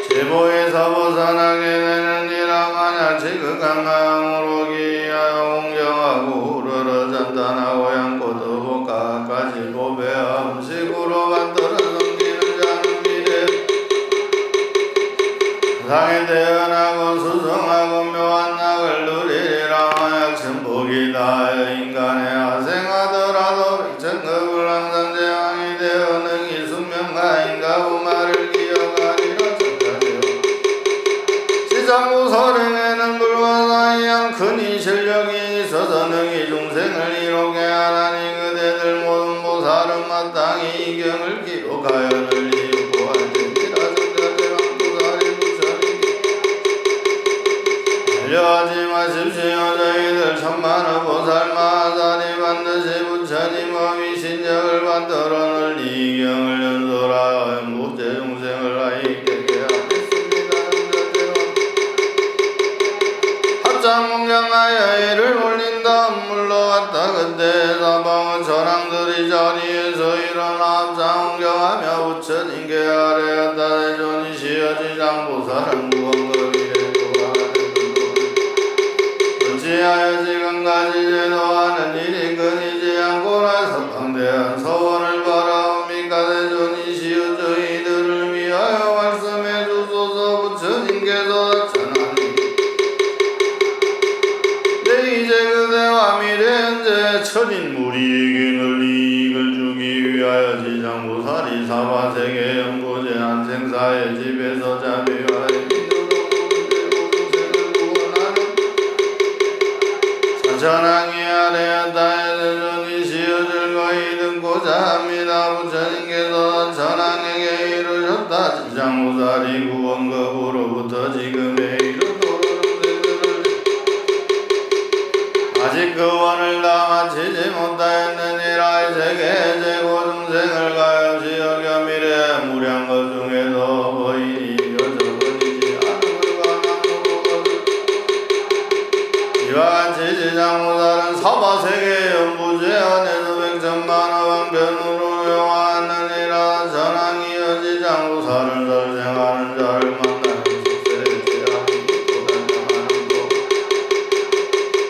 제보에서 벗어나게 되느니라. 만약 지극한 마음으로 기하여 공경하고 우러러 잔단하고 양고 더복까지 보배와 음식으로 만들어 섬기는 자는 미래 세상에 태어나고 수성하고 묘한 낙을 누리리라. 만약 천복이 다하여 인간에 하생하더라도 백천급을 항상 제왕이 되어 능히 숙명가인가 부마를 기억하리라. 천자되어 지장보살에게는 불과 사이한 큰이 실력이 있어서 능히 중생을 이롭게 하나니 그대들 모든 보살은 마땅히 이 경을 기록하여 널리 유포할지니라. 천자되어 보살이 부처님 알려하지 마십시오. 저희들 천만의 보살 마하살이 반드시 부처님의 위신력을 받들어 널리 이 경을 연설하여 무죄 중생을 하이게 하겠습니다. 합장공경하여 이를 올린 다음 물러갔다. 그때 사방의 전왕들이 자리에서 일어나 합장공경하며 부처님께 아뢰었다. 대존이시여 지장보살은 구원급이래. 어찌하여 지금까지 제도하는 일이 끊이지 않고나 석방대한 서원을 바라옵니까? 대존이시여 저희들을 위하여 말씀해 주소서. 부처님께서 천하니 내 이제 그대와 미래 현재 천인무리에게 널리 이익을 주기 위하여 지장보살이 사바세계 연보제 한생사의 집에서 자비와 전왕이 아뢰었다. 대존이시여 즐거이 듣고자 합니다. 부처님께서 전왕에게 이르셨다. 지장보살이 구원급으로부터 지금에 이르도록 아직 그 원을 다 마치지 못하였느니라. 이 세계 제고 중생을 가엾이 여겨 미래 무량 것 중에도 거인이 여저번이지 않은 이와 같이 지장보살은 사바세계 연부제 안에서 백천만의 방편으로 용하느니라. 전왕이여 지장보살을 설생하는 자를 만나는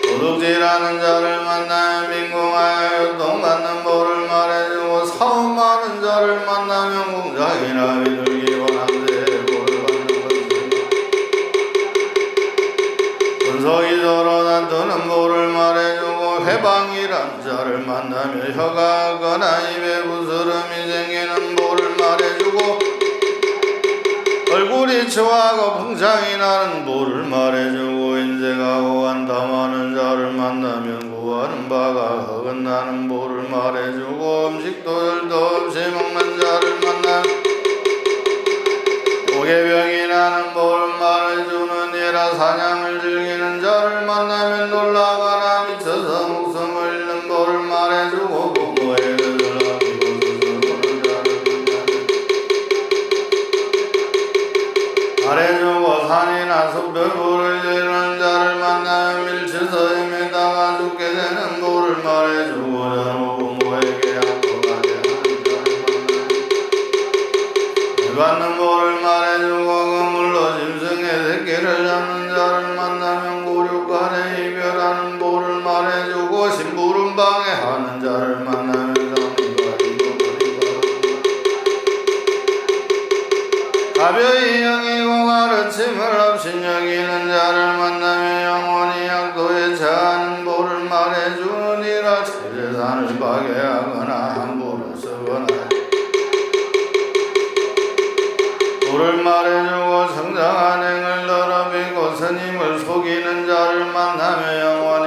도둑질하는 자를 만나면 빈궁하여 요통받는 보를 말해주고 사업하는 자를 만나면 공작이나 비둘기 원함대에 보를 받는 것입니다. 분석이 서로 다투는 보를 말해주고 회방이란 자를 만나면 혀가 하거나 입에 부스럼이 생기는 보를 말해주고 얼굴이 추하고 풍창이 나는 보를 말해주고 인색하고 간담하는 자를 만나면 구하는 바가 어긋나는 보를 말해주고 음식도 열도 없이 먹는 자를 만나면 고개병이 나는 보를 말해주느니라. 사냥을 즐기는 자를 만나면 놀라거나 미쳐서 목숨을 잃는 보를 말해주고 부모의 뜻을 어기고 스스로는 자를 말해주고 산이나 숲별 보를 지르는 자를 만나면 밀쳐서 헤매다가 죽게 되는 보를 말해주고 전후 부모에게 약속하게 하는 자를 만나면 받는 보를 말해주고 그물로 짐승의 새끼를 잡는 자를 만나면 고륙간에 이별하는 보를 말해주고 심부름 방해하는 자를 만나면 가벼이 여기고 가르침을 없이 여기는 자를 만나면 영원히 약도에 처하는 보를 말해주느니라. 세례산을 파괴하거나 함부로 쓰거나 보를 말해주고 성장한 행을 더럽히고 스님을 속이는 자를 만나면 영원히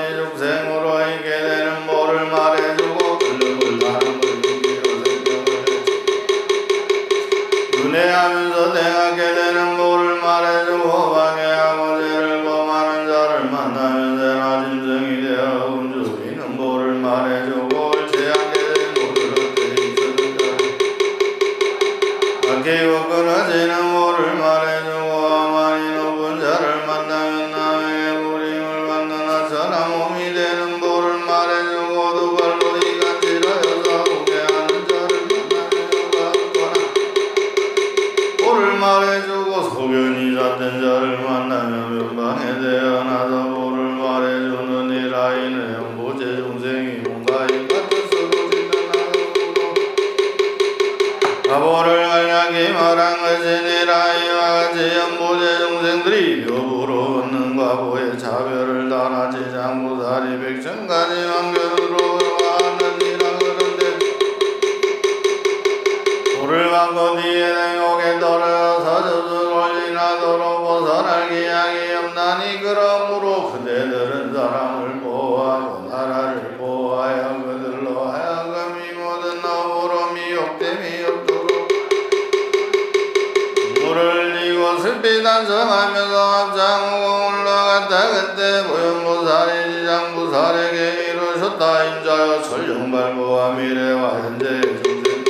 오래 자별을 따라 지장무사리 백천가지 왕견으로 왔느니라. 그런데 불을 받고 뒤에 냉옥에 떨어서 젖을 올리나도록 벗어날 기약이 없나니 그러므로 그대들은 사람을 보호하고 나라를 보호하여 그들로 하여금 이 모든 업으로 미혹됨이 없도록 물을 흘리고 슬피 단성하면서 앞장오고 올라갔다. 그때 보현무사리 지장무사에게 이르셨다. 인자여 천령발부와 미래와 현재의 중생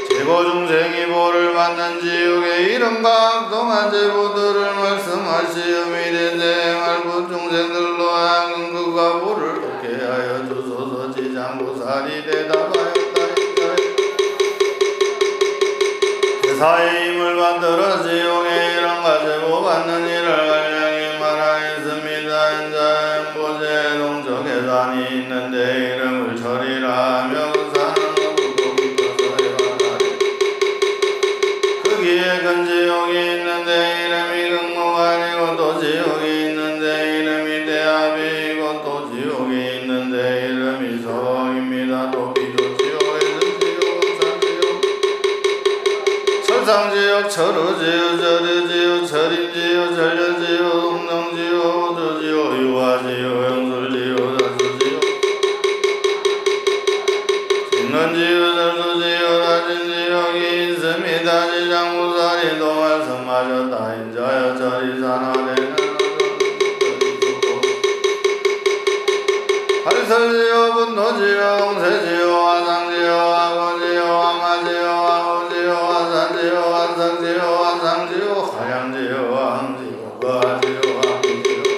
제고중생이 보를 받는 지옥의 이름과 악동한 제보들을 말씀하시어 미래세 말부 중생들로 하여금 그가 보를 얻게 하여 주소서. 지장무사리 대답하였다. 제사의 힘을 받들어 지옥의 이름과 제보 받는 일을 간량히 말하였습니다. 인자의 보제 동쪽에 산이 있는데 이름을 절이라 하며 그 산은 높고 깊어서 해바다리 거기에 큰 지옥이 있는데 이름이 극무가 아니고 또 지옥이 있는데 이름이 대합이고 또 지옥이 있는데 이름이 소옥입니다. 또 비조지옥에는 지옥은 산지옥 설상지옥 철우지옥 절유지옥 철인지옥 전려지옥 음동지옥 우주지옥 유화지옥 영술지옥 자수지옥 진론지옥 절수지옥 다진지옥이 있습니다. 지장무사리도 말씀하셨다. 인자여 절이산하되는 발설지옥 분노지옥 홍세지옥 화상지옥 화고지옥 화마지옥 화우지옥 화산지옥 화석지옥 화상지옥 화량지옥 화항지옥 거하지옥 화기지옥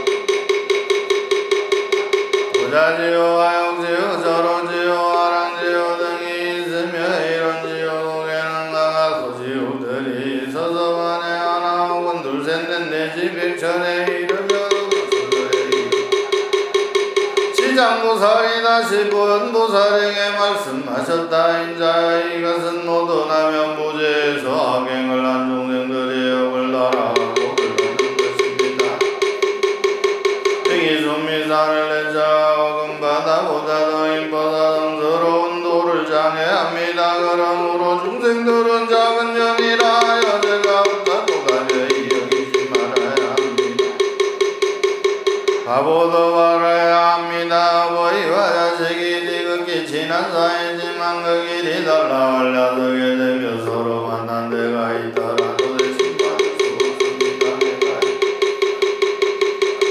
도자지옥 화욕지옥 저로지옥 화랑지옥 등이 있으며 이런 지옥에는 강하고 지옥들이 있어서 반에 하나 혹은 둘 셋 넷 내지 백천에 이르며 지장무사리 다시 보현무사에게 말씀하셨다. 인자여 이것은 모두 남현부제에서 악행을 한 중생들의 역을 날아가고 불러는 것입니다. 백이순미산을 내자하고 금바다보다 더 힘보다 성스러운 도를 장애합니다. 그러므로 중생들은 작은 년이라 하여 제가 없다고 가벼이 여기지 말아야 합니다. 바보도 말아야 합니다. 아버지와 자식이 지극히 친한 사이지만 그 길이 달라 올라서게 되며 서로 만난 데가 있더라도 대신 받을 수 없습니다.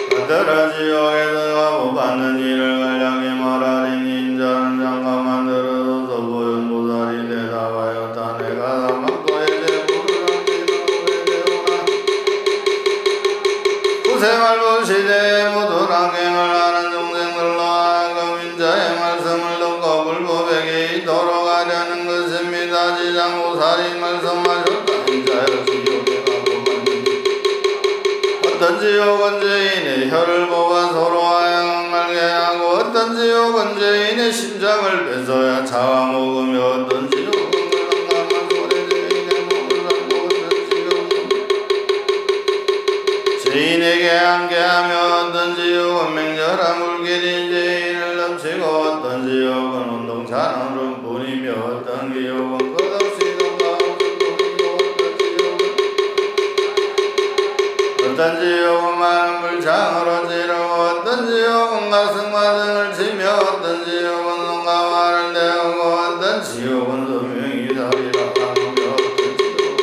받들어 지옥에서 가고 받는 일을 간량히 말하리니 인자는 장가 만들어서 보현무사리 대답하였다. 내가 사막도에 대부를 함께나오래 되오나 구세말부 시대에 모든 악행을 하는 중생들로 하여금 인자의 말씀을 듣고 불법에게 이도록 하려는 것입니다. 지장무사리 말씀하셨다. 인자여 지옥에 가고 받는 어떤 지옥은 죄인의 혀를 뽑아 서로 하여금 말게 하고 어떤 지옥은 죄인의 심장을 뺏어야 차와 먹으며 어떤 지옥은 그랑감한 소리 죄인의 목을 잡고 어떤 지옥은 죄인에게 함께하며 어떤 지옥은 맹렬한 물길이 죄인을 넘치고 어떤 지옥은 운동찬 얼음뿐이며 어떤 지옥은 끝없이 동가없는 돈이고 어떤 지옥은 많은 불창으로 지르고 어떤 지옥은 가슴과 등을 치며 어떤 지옥은 눈과 말을 내오고 어떤 지옥은 소명이 살이라 하며 어떤 지옥은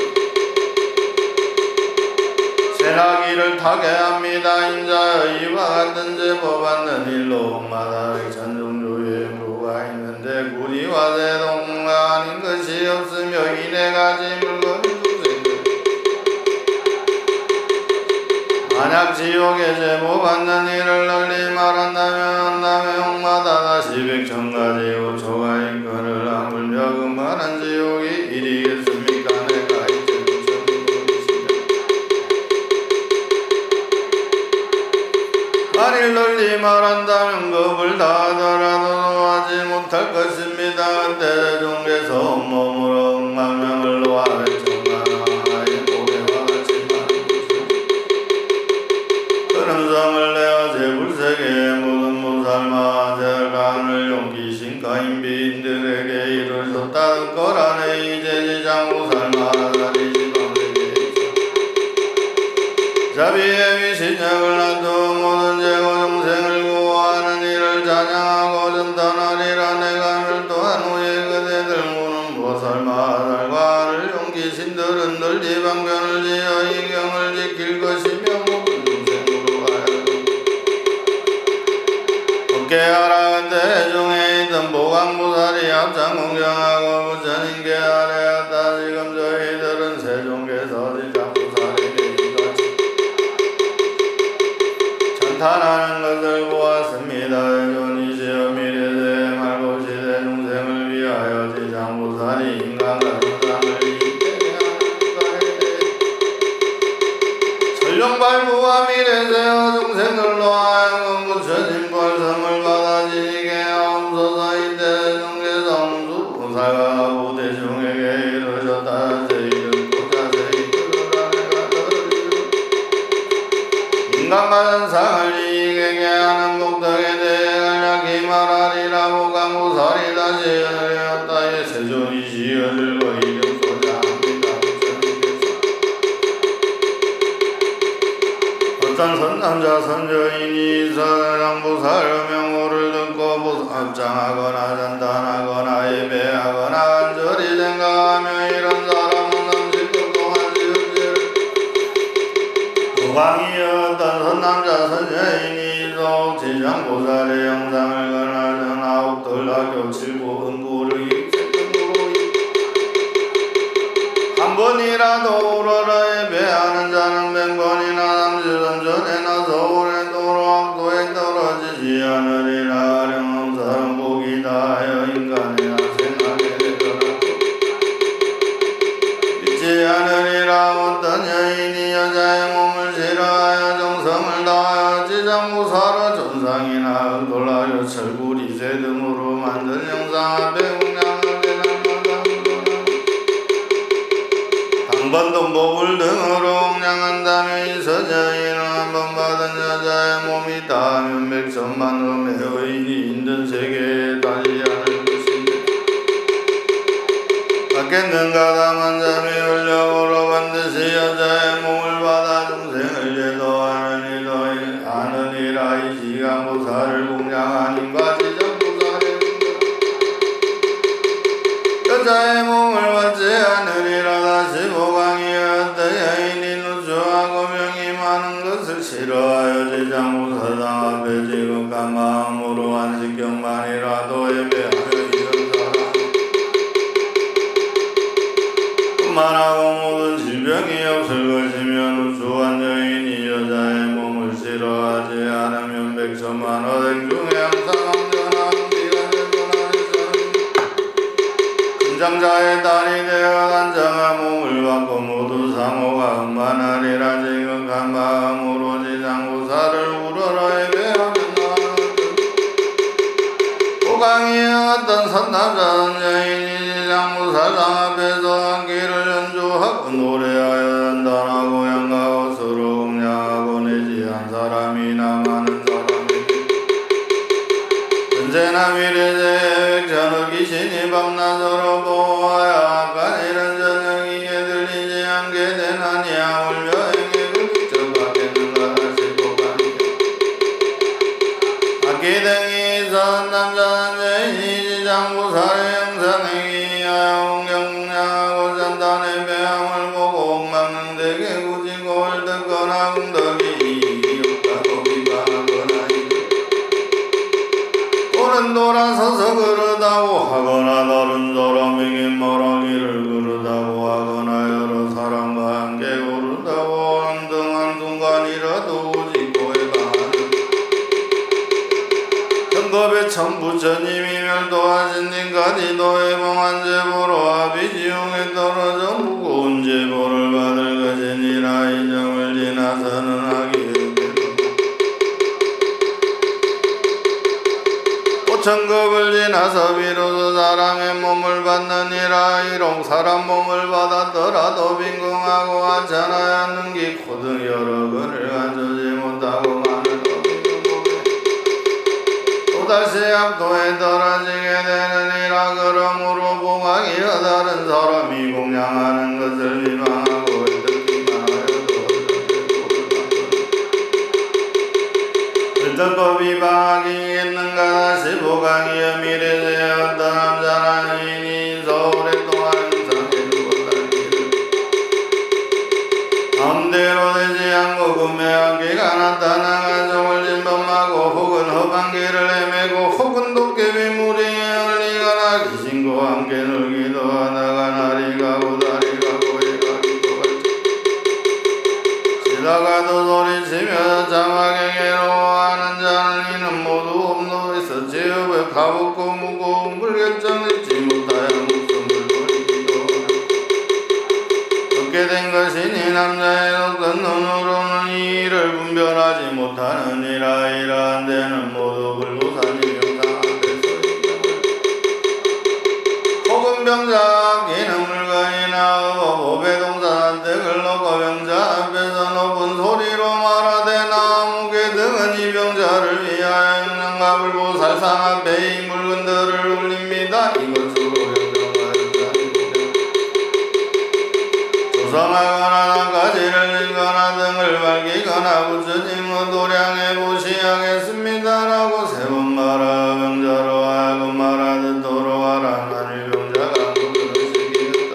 새나기를 타게 합니다. 인자여 이와 같은 제보 받는 일로 옥마다 천중조에 무가 있는데 구리와 대동가 아닌 것이 없으며 이네가지 물건 중생들 만약 지옥에 제보 받는 일을 널리 말한다면 남의 옥마다 다시 백천가지 오초가 인권을 하물며 그 많은 지옥이 이리겠습니까? 내가 이제 만일 널리 말한다면 겁을 다하더라도 하지 못할 것입니다. 그때 중에서 몸으로 응망명을 놓아 백천가나 하의 고개와 같이 많은 성을 내어 제불세계 모든 무살마 제간을 용기 신가인비인들에게 이르셨다는 거라네. 이제 지장무살마 다리 자비의 위신약을 놔두 모든 죄고 영생을 구하는 이를 찬양하고 전탄하리라. 내가 멸도한 후에 그대들 무는 보살마 달과를 용기신들은 늘 지방변을 지어 이경을 지킬 것이며 모든 영생으로 하여 어깨하라. 대중에 있던 보강무살이 합창 공경하고 부처님께 아뢰었다. 지금 저희들은 세종께서 지장무살에게 찬탄하는 것을 보았습니다. 전이시여 미래세 말고 시대 중생을 위하여 지장무살이 인간과 세상을 이해하는 설령발부와 미래세여 중생들로 하여금 부처님 벌성을 받아 지니게 하옵소서. 이때 중개성 수사가 부대중에게 이르셨다. 저희는 고자세히 들으라. 내가 인간과 상을 이익에게 하는 복덕에 대해 간략히 말하리라. 보강무살이 다시 하였다. 세존이시여 즐거이 이름소자 합니다. 어떤 선남자 선조인이 서랑보살 명호를 듣고 합장하거나 전단하거나 예배하거나 간절히 생각하며 이런 사람은 30분 동안 지은지를 보강이었던 선남자 선녀인이 속 지장보살의 영상을 건하던 아홉돌학교 7구 은구르기 한 번이라도 우러러 예배하는 자는 100번이나 30년 나서 오래도록 악도에 떨어지지 않으리라. 어려운 사람 복이 다하여 인간이나 생하게 되더라도 잊지 않으리라. 어떤 여인이 여자의 몸을 싫어하여 정성을 다하여 지장무사로 전상이나 은돌하여 철구리 새 등으로 만든 영상 앞에 공양하게 날마다 한번도 목을 등으로 공양한다면 이 서자인은 한번 받은 여자의 몸이 다하면 100천만 의 여인이 있는 세계에 달지 않을 것인데 받겠는가. 다만 잠이 울려오러 반드시 여자의 몸을 받아 중생을 제도하는 이도 아느니라. 이 지장무살을 공양하님과 지장무살의 여자의 몸을 받지 않으리라. 다시 보강이었다. 여인이 누추하고 병이 많은 것을 싫어하여 지장무사당 앞에 지극한 마음으로 안식경만이라도 예배하며 이런 사람 그만하고 모든 질병이 없을 것이며 누추한 여인이 여자의 몸을 싫어하지 않으면 100천만 어생 중에 항상 안전한 비가 장자의 딸이 되어 단장한 몸을 받고 모두 상호가 음만하리라. 지극한 마음으로 지장무살을 우러러 예배하면 보강이었던 선남자 여인이 지장무살당 앞에서 한기를 연주하고 노래하여 연단하고 양가하고 서로 공양하고 내지 한 사람이나 많은 사람이 언제나 미래제 백천의 귀신이 밤낮으로 보호하여 악한 이런 저녁이에 들리지 않게 되나니 하물며 행에 부딪혀가겠는가. 다시 보가니 악기등이 있어 남자 여인이 지장무살의 영상행위 하여 공경공양하고 전단의 배함을 보고 옥망능되게 굳이고 헐뜯거나 웅덕이 없다고 비방하거나 오른 돌아서서 그러다고 하거나 다른 사람에게 말하기를 그러다고 하거나 여러 사람과 함께 그러다고 한등한 순간이라도 우직고 해방하는 현겁의 천부처님이 멸도하신 님까지도 해방한 제보로 아비지용에 떨어져 무거운 제보를 받을 것이니라. 이 점을 지나서는 하기에 천급을 지나서 비로소 사람의 몸을 받느니라. 이롱 사람 몸을 받았더라도 빈궁하고 하찮아야 능기 코등 여러 근을 갖추지 못하고 많은 것이 악도에 떨어지게 되느니라. 그러므로 보강이여 다른 사람이 공양하는 것을 비방하고 듣기만 하여도 듣고 비방하기 있는가. 다시 보강이여 미래에 어떤 남자라는 이인이 오랫동안 상해 두었다기를 마음대로 되지 않고 구매한 기가 나타나 종을 진범하고 혹은 험한 길을 헤매고 혹은 도깨비 무리에 흘리거나 귀신과 함께 놀기도 하다가 날이 가고 달이 가고 해가 기도 할 지다가도 소리치며 자막에 괴로워하는 자는 이는 모두 험로에서 제업에 가볍고 무거운 물결정 잊지 못하여 목숨을 버리기도 하고 얻게 된 것이니 남자의 어떤 눈으로는 이 일을 분별하지 못하느니라. 이러한 데는 모두 불도산이 병상 앞에서 혹은 병자 기는 물건이나 보배동산한테 글러고 병자 앞에서 높은 소리로 말하되 나무게 등은 이 병자를 위하여 영양과 불고 살상 앞에 이 물건들을 올립니다. 이것으로 조성하거나 나가지를 일거나 등을 밝히거나 부처님의 도량에 보시하겠습니다라고 세 번 말하 병자로 하여금 말하듣도록 하라. 만일 병자가 그것을 시키겠다.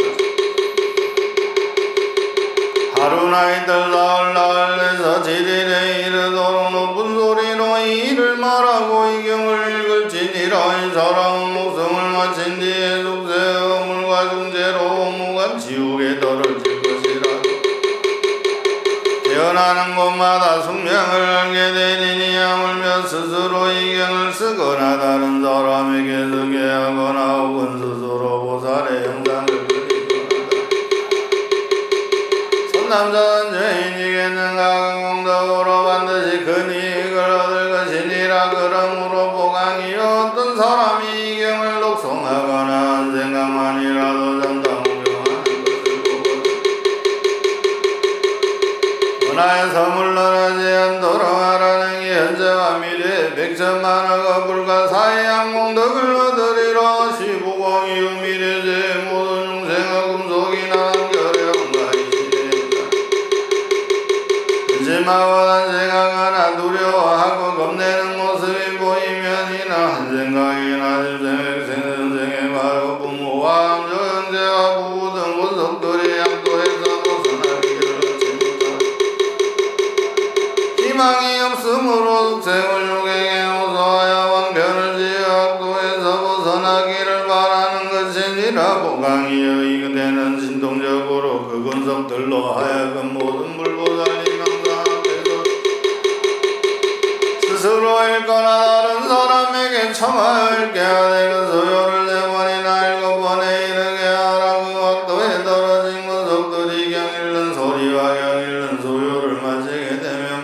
하루나 이틀 나흘 나흘에서 지들에 이르도록 높은 소리로 이 일을 말하고 이 경을 읽을지니라. 이 사람은 목숨을 마친 뒤에 숙세의 물과 중재로 무관 지옥에 떨어질 태어나는 곳마다 숙명을 알게 되리니 하물며 스스로 이경을 쓰거나 다른 사람에게 쓰게 하거나 혹은 스스로 보살의 형상을 그리거나 선남자는 죄인이겠는가. 그 공덕으로 반드시 큰 이익을 얻을 것이니라. 그러므로 보강이여 어떤 사람이 이경을 독송하거나 한 생각만이라도 잠잠 나에서 물러나지 않도록 하라는 이 현재와 미래의 백천만억의 불가사의 양공덕을 얻으리라. 시보광이요 미래의 모든 중생의 금속이나 한결의 한가히 시대다. 의심하거나 생각하나 두려워하고 겁내는 모습이 보이면 이나 한 생각이나 일생의 바로 부모와 함조 형제와 부부 등 권속들이 양도해서 희망이 없으므로 생을 육행에 호소하여 왕변을 지어 악도에서 벗어나기를 바라는 것이니라. 보강이여 이그대는 진동적으로 그 권속들로 하여금 모든 불보살이 명상 앞에서 스스로 읽거나 다른 사람에게 청하여 읽게 하되 그 소요를 4번이나 7번에 이르게 하라. 그 악도에 떨어진 권속들이 경 읽는 소리와 경 읽는 소요를 마치게 되면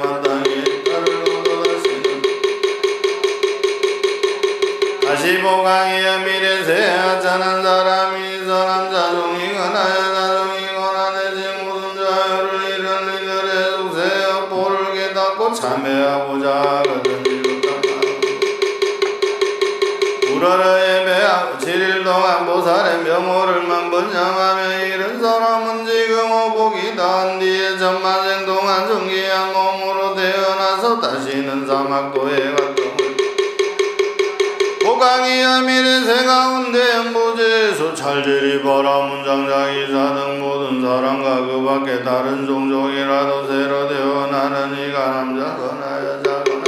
다시 보강이여 미래세 하찮은 사람이 선남자 종이거나 여자 종이거나 내지 모든 자유를 잃은 이들의 숙세의 보를 깨닫고 참회하고자 하거든. 불어를 예배하고 7일 동안 보살의 명호를 만번영하며 이른 사람은 지금 오복이 다한 뒤에 천만생 동안 존귀한 몸으로 태어나서 다시는 사막도에 갔던 보강이여 미래세 가운데 무제수 찰제리 바라문 장자기사 등 모든 사람과 그 밖에 다른 종족이라도 새로 태어나는 이가 남자거나 여자거나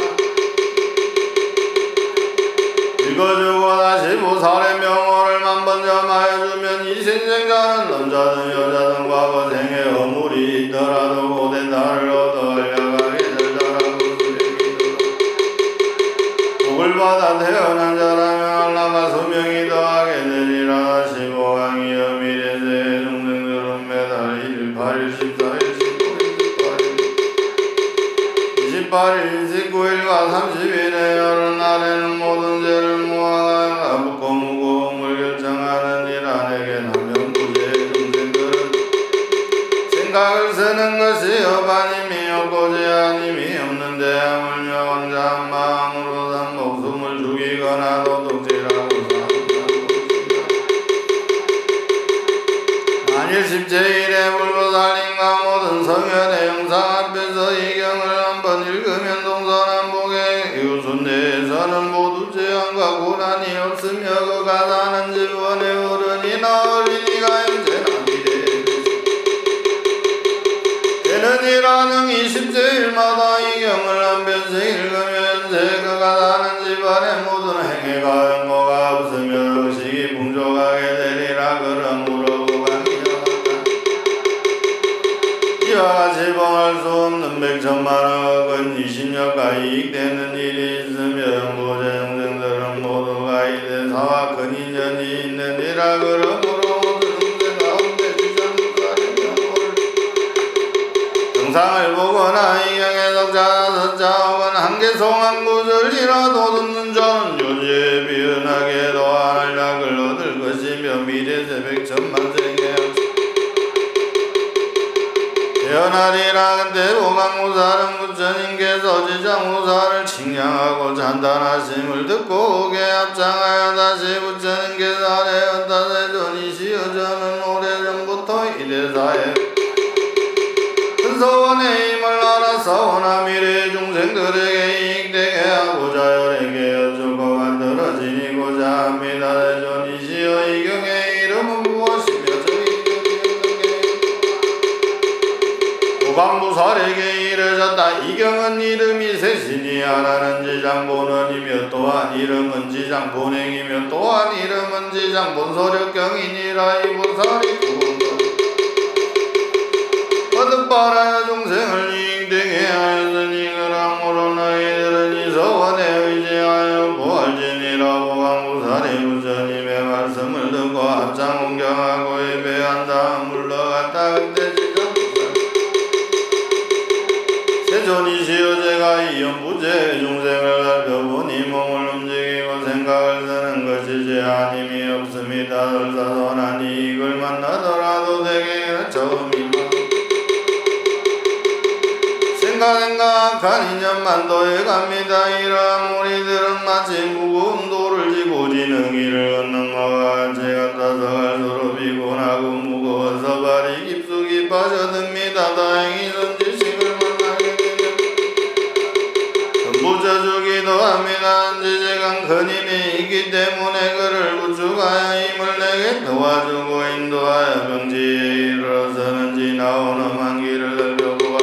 읽어주고 다시 보살의 명호를 만번점하여주면 이 신생자는 남자든 여자든 과거 생에 허물이 있더라도 고된 달을 얻어 알려가게 될 자라고 복을 받아 태어난 자라면 알라가 소명이 더하게 되리라. 다시 보강이여 미래세의 중생들은 매달 1일 8일 14일 15일 28일 29일과 30일에 여러 날에는 모든 죄를 모아가 묻고 무거움을 결정하는 일 안에게 남명부재의 중생들은 생각을 쓰는 것이 여반임이 없고 제한임이 없는데 하물며 왕자한 마음으로 산 목숨을 죽이거나 번 읽으면 동서남북에 이웃순대에서는 모두 재앙과 고난이 없으며 그가 사는 집원의 어른이나 어린이가 현재나 미래에 되는 일하는 20제일마다 이 경을 한 편씩 읽으면 현재 그가 사는 집안의 모든 행해가 연고가 없으며 의식이 풍족하게 되리라. 그러므로 이와 같이 범할 수 없는 백천만억은 20년가 이익되는 일이 있으며 영구제 영생들은 모두가 이대사와 큰 인연이 있는 이라. 그러므로 모든 영생 가운데 지장무사의 명호를 영상을 보거나 이경의 석자 서자 혹은 한개송한구절이라도 듣는 자는 요지에 비은하게 도안할 낙을 얻을 것이며 미래세 백천만생에 태어나리라. 근데 보강무사는 부처님께서 지장무사를 칭양하고 찬단하심을 듣고 오게 합장하여 다시 부처님께서 아래였다 세존이시여 저는 오래전부터 이대사에 근서원의 힘을 알아서오나 미래 중생들에게 이익되게 하고자 열에게 여쭈고 만들어지니고자 합니다. 세존이시여 이 경의 이름은 무엇이며 보강무사에게 이르셨다. 이 경은 이름이 셋이니 하나는 지장본원이며 또한 이름은 지장본행이며 또한 이름은 지장본소력경이니라. 이 보살이 거듭발하여 중생을 이익되게 하였으니 그러므로 너희들은 이 서원에 의지하여 부활지니라. 보강무사리 부처님의 말씀을 듣고 합장 공경하고 예배한 다음 물러갔다. 그때 세존이시여 제가 이 연부제 중생을 살펴보니 몸을 움직이고 생각을 쓰는 것이 제 아님이 없습니다. 설사선하니 이걸 만나더라도 되게 처음이다. 생각한 인연만 더해갑니다. 이러한 무리들은 마치 무거운 돌을 지고 지는 길을 걷는 것과 같이 같아서 갈수록 피곤하고 무거워서 발이 깊숙이 빠져듭니다. 다행히 선지식을 만나게 되면 부처주기도 합니다. 지지간 큰 힘이 있기 때문에 그를 구축하여 힘을 내게 도와주고 인도하여 병지에 이르러서는 지나온 험한 길을 살펴보아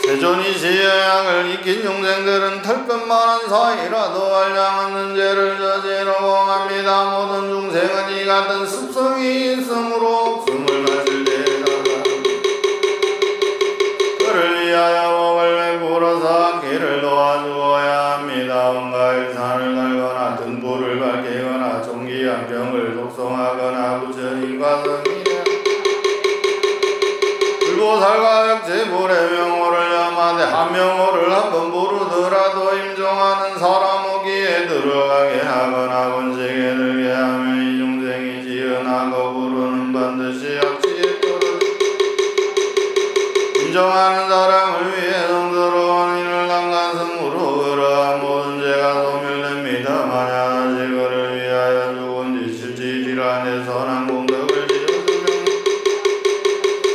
세존이시여 약을 익힌 중생들은 털끝만한 사이라도 한량없는 죄를 저지르고 합니다. 모든 중생은 이 같은 습성이 있으므로 숨을 마실 때에다가 그를 위하여 목을 베풀어서 길을 도와주어야 합니다. 온갖 일산을 갈거나 등불을 밝히거나 종기한 경을 독송하거나 부처님과 성이야 불보살과 역제불의 명호를 염하되 한 명호를 한번 부르더라도 임종하는 사람 오기에 들어가게 하거나 번식에 들게 하며 이 중생이 지연하고 부르는 반드시 악취에 떨어져 인정하는 사람을 위해 성스러운 일을 남가슴으로 그러한 모든 죄가 소멸됩니다. 만약 그를 위하여 죽은 뒤 실질이란의 선한 공덕을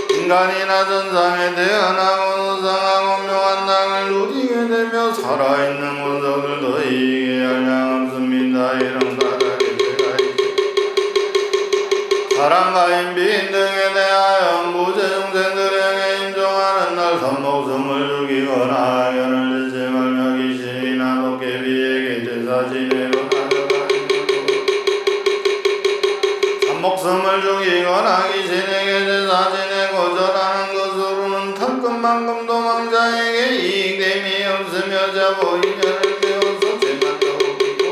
인간이나 전상에 태어나고 우상하고 묘한 땅을 누리게 되며 살아있는 원석들도 이익에 한량없습니다. 이런 바닥에 죄가 있고 사랑과 인비인 등에 대하여 무죄 중생들에게 임종하는 날 선목숨을 죽이거나 연을 짓지 말며 귀신이나 도깨비에게 제사 지내고 목숨을 죽이거나 귀신에게 제사 지내고 절하는 것으로는 털끝만큼 도망자에게 이익됨이 없으며 자고 인연을 배워서 죄만 떠오르고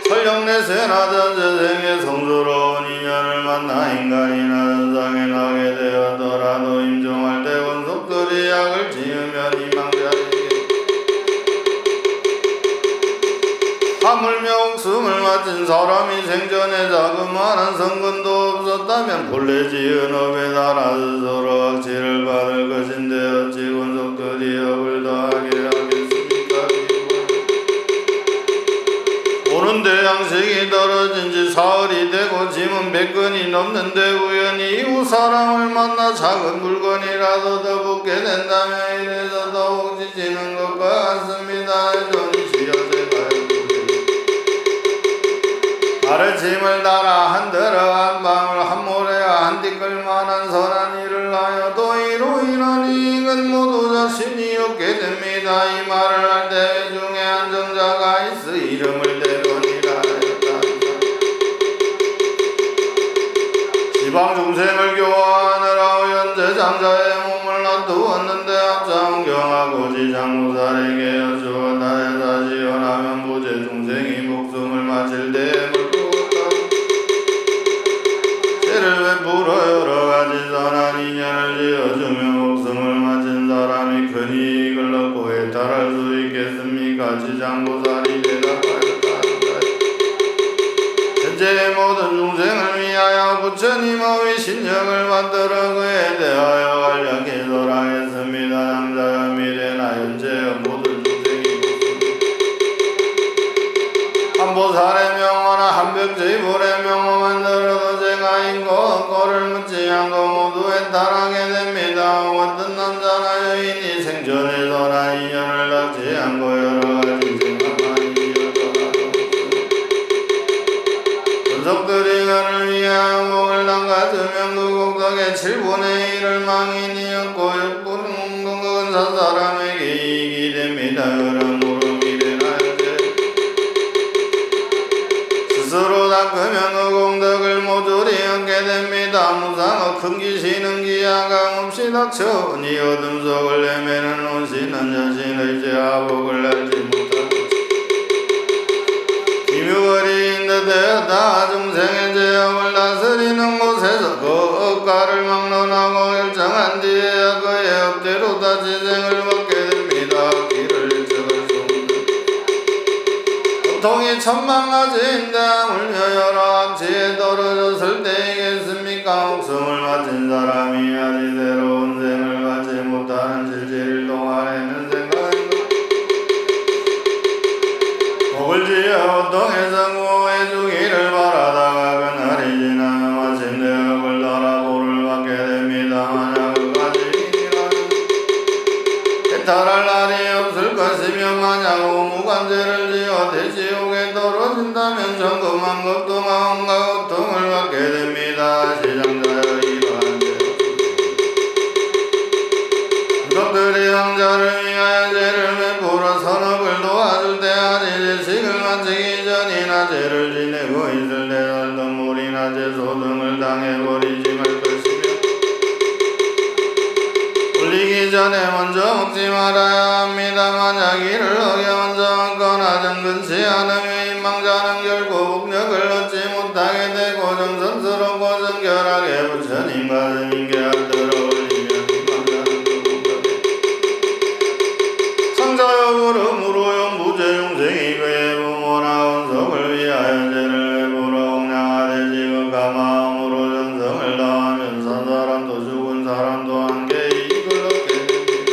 설령 내세나 전세생에 성스러운 인연을 만나 인간이나 전상에 나게 되었더라도 임종할 때 원속들이 약을 지으면 희망자에게 하물며 목숨을 마친 사람이 생전에 자그마한 성근도 없었다면 본래 지은 업에 따라 스스로 악취를 받을 것인데 어찌 원속들이 업을 더하게 하겠습니까? 오는데 양식이 떨어진 지 사흘이 되고 짐은 100건이 넘는데 우연히 이웃 사람을 만나 작은 물건이라도 더 된다면 이래서 더욱 지치는 것과 같습니다. 존이 지어져가요. 가르침을 따라 한들어 한 방울 한 모래와 한 티끌만한 선한 일을 하여 또 이로 인한 이익은 모두 자신이 얻게 됩니다. 이 말을 할 때 중에 한 정자가 있어 이름을 대거니라 하였다. 지방 중생을 교화하느라 현재 장자의 몸을 놔두었는데 합장경하고 지장무살에게 여쭈었다. 다시 원하면 부재 중생이 목숨을 마칠 때에 죄를 베풀어 여러가지 선한 인연을 지어주며 목숨을 마친 사람이 큰 이익을 얻고 해탈할 수 있겠습니까? 지장보살이 대답하였다. 현재의 모든 중생을 위하여 부처님의 신력을 만들어 그에 대하여 간략히 설하겠습니다. 장자여 미래나 현재의 모든 중생이 한 보살의 명호나 한 벽지의 불의 명호 만들어도 제가 인고 꼴을 묻지 않고 모두 해탈하게 됩니다. 어떤 남자나 여인이 생전에 선한 인연을 닦지 않고 여러가지 생각만 이어서라도 권속들이 그를 위하여 목을 담가주면 그 공덕의 7분의 1을 망인이었고 6분은 근사 사람에게 이익이 됩니다. 그러므로 미래나 현재 스스로 닦으면 그 공덕을 모조리 얻게 됩니다. 무상의 큰 귀신은 기야감 없이 닥쳐오니 어둠 속을 헤매는 온신은 자신의 죄화복을 알지 못하고 기묘거리인 듯 되었다. 중생의 죄업을 다스리는 곳에서 그 억가를 막론하고 결정한 뒤에야 그의 업대로 다 지생을 받게 됩니다. 길을 일적할 수 없는 고통이 천만가지인데 울며 여러 악취에 떨어졌을 때이겠습니까? 목숨을 마친 사람이 아직 새로운 생을 받지 못하는 7일 동안에는 생각한 복을 지어 고통에서 구호해 주기를 바라다가 그날이 지나면 마침내 업을 따라 보를 받게 됩니다. 만약 그까지이라면 해탈할 날이 없을 것이며 만약 무관죄를 지어 대지옥에 떨어진다면 정금한 것동과 온갖 고통을 받게 됩니다. 시장자여 이러한 적들이 왕자를 위하여 죄를 베풀어 선업을 도와줄 때 아직 제식을 마치기 전이나 죄를 지내고 있을 때 살던 물이나 죄소 등을 당해버리지 말 것이며 울리기 전에 먼저 먹지 말아야 합니다. 만약 이를 어겨 먼저 먹거나 정근치 않으면 인망자는 결국 복력을 얻지 못하게 되고 정성스럽고 정결하게 부처님 가슴인 계약 들어올리면 인망자는 그 공덕에 상자여그름으로 용부제 용생이 그의 부모나 원속을 위하여 죄를 베풀어 공양하되 지극한 마음으로 정성을 다하면 산 사람도 죽은 사람도 한계 이익을 얻게 됩니다.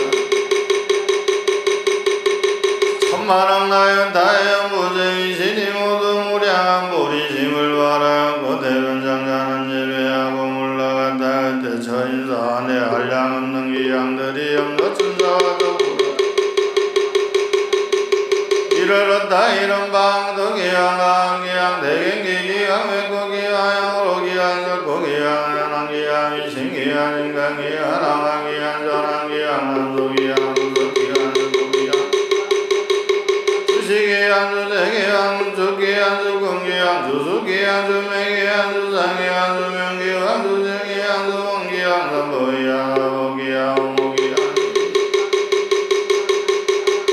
천만억 나연다의 영부제이시니 모두 무량한 보리심을 바라고 대변장자는 예배하고 물러갔다. 그때 처인사 안에 한량 없는 귀양들이 영거춘사와 더불어 이를 얻다 이런 방도 기양 강기양 대gen기 기양 외고 기양 호로 기양 적고 기양 연한 기양 위신 기양 인간 기양 항한 기양 전한 기양 남소 기양 무속 기양 적고 기양 주시 기양 주제 기양 문축 기양 주금 기양 주수 기양 주매 기양 주상 기양 주명 기양 주제 기양 주봉 기양 삼보 기양 사보 기양 호모 기양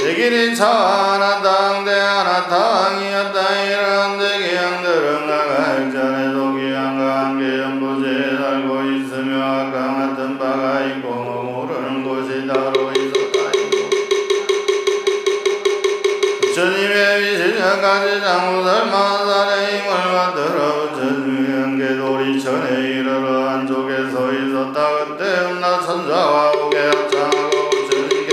대길이 차 하나 땅 대 하나 땅이었다. 이런 대기양들은 나갈 전에 도기양과 함께 연부지에 살고 있으며 아까 같은 바가 있고 모르는 곳이 따로 있었다. 부처님의 위신여까지 장무살 만살의 힘을 받들어 부처님의 한계도리천에 이르러 한쪽에 서 있었다. 그때 음라천사와 우게 합창하고 부처님께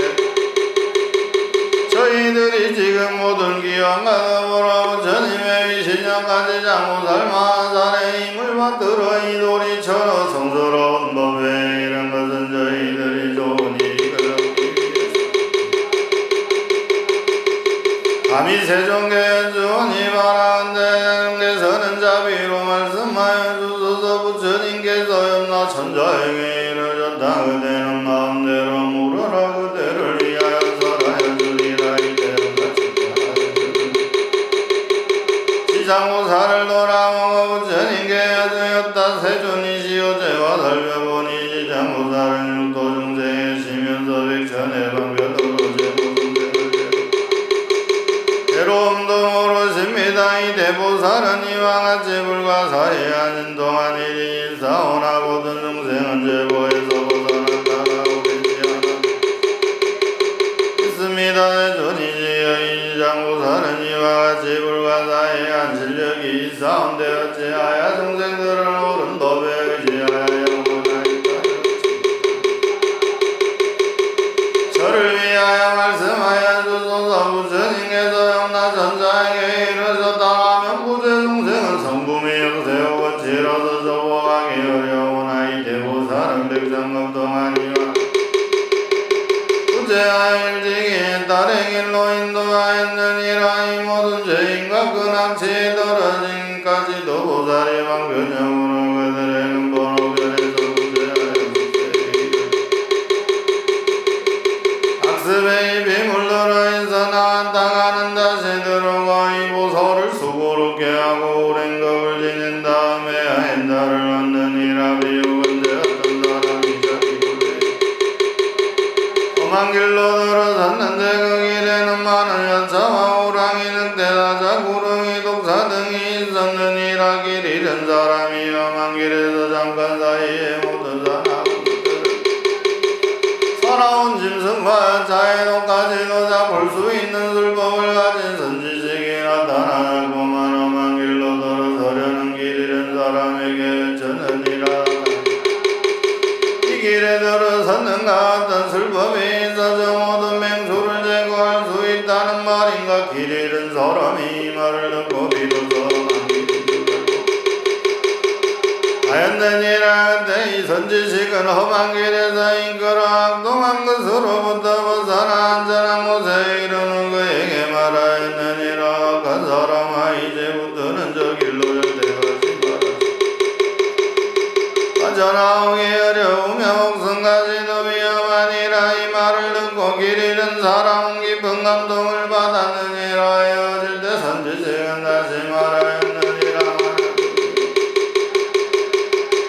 저희들이 지금 모든 기왕과 더불어 부처님의 위신여까지 장무살 만살의 힘을 받들어 이 도리천의 성스러운 법에 이런 것은 저희들이 좋은 일이거든. 감히 세종계 주원이 바라는데께서는 자비로 말씀하여 주소서. 부처님께서 염라 천자에게 이르셨다. 그대는 마음대로 물어라. 그대를 위하여 설하여 주리라. 이대로 지상고사를 돌아오고 부처님께 여쭈었다. 세존이시여 죄와 살펴보니 지상고사는 육도 중생의 시면서 백천의 방편으로 괴로움도 모르십니다. 이 대보살은 이와 같이 불가사의하신 동안 일이 일사오나 모든 중생은 죄보에서 벗어났다고 계시 않아 있습니다. 세존이시여 이 지상고사는 이와 같이 불가사의한 실력이 있사온데 어찌하여 중생들을 옳은 법에 의지하여 영원하니까 저를 위하여 말씀하여 주소서. 부처님께서 염라 천자에게 이르셨다 하면 부재 중생은 성품이 영세하고 지로서 조복하기 어려우나 이 대보살은 백성급 동안이와 부재하여 일찍이 다른 길로 인도하였느니라. 이 모든 죄인과 근악치에 떨어짐까지도 보살이 방편형으로 그들의 근본호변에서 부재하여 학습의 입이 물들어 있어 나왔다가는 다시 들어가 이 보살을 수고롭게 하고 오랜 겁을 지낸 다음에 아엔다를 얻느니라. 비유건 되었던 사람이 자기보다 험한 길로 들어섰는데 그 길에는 많은 여차와 호랑이, 늑대, 사자, 구렁이, 독사 등이 있었느니라. 길 잃은 사람이 험한 길에서 잠깐 사이에 모든 사람을 살아온 짐승과 자해도까지도 잡을 수 있는 술법을 가진 선지식이 나타나고만 험한 길로 들어서려는 길 잃은 사람에게 외쳤느니라. 이 길에 들어섰는가 어떤 술법이 있어서 모든 맹수를 제거할 수 있다는 말인가. 길 잃은 사람이 이 말을 듣고 비로소 하였느니라. 그때 이 선지식은 험한 길에서 이끌어 악동한 것으로부터 벗어나 안전한 곳에 이르는 그에게 말하였느니라. 그 사람아 이제부터는 저 길로 절대 가지 마라. 빠져나오기 어려우며 목숨까지도 위험하니라. 이 말을 듣고 길 잃은 사람은 깊은 감동을 받았느니라. 헤어질 때 선지식은 다시 말하였느니라.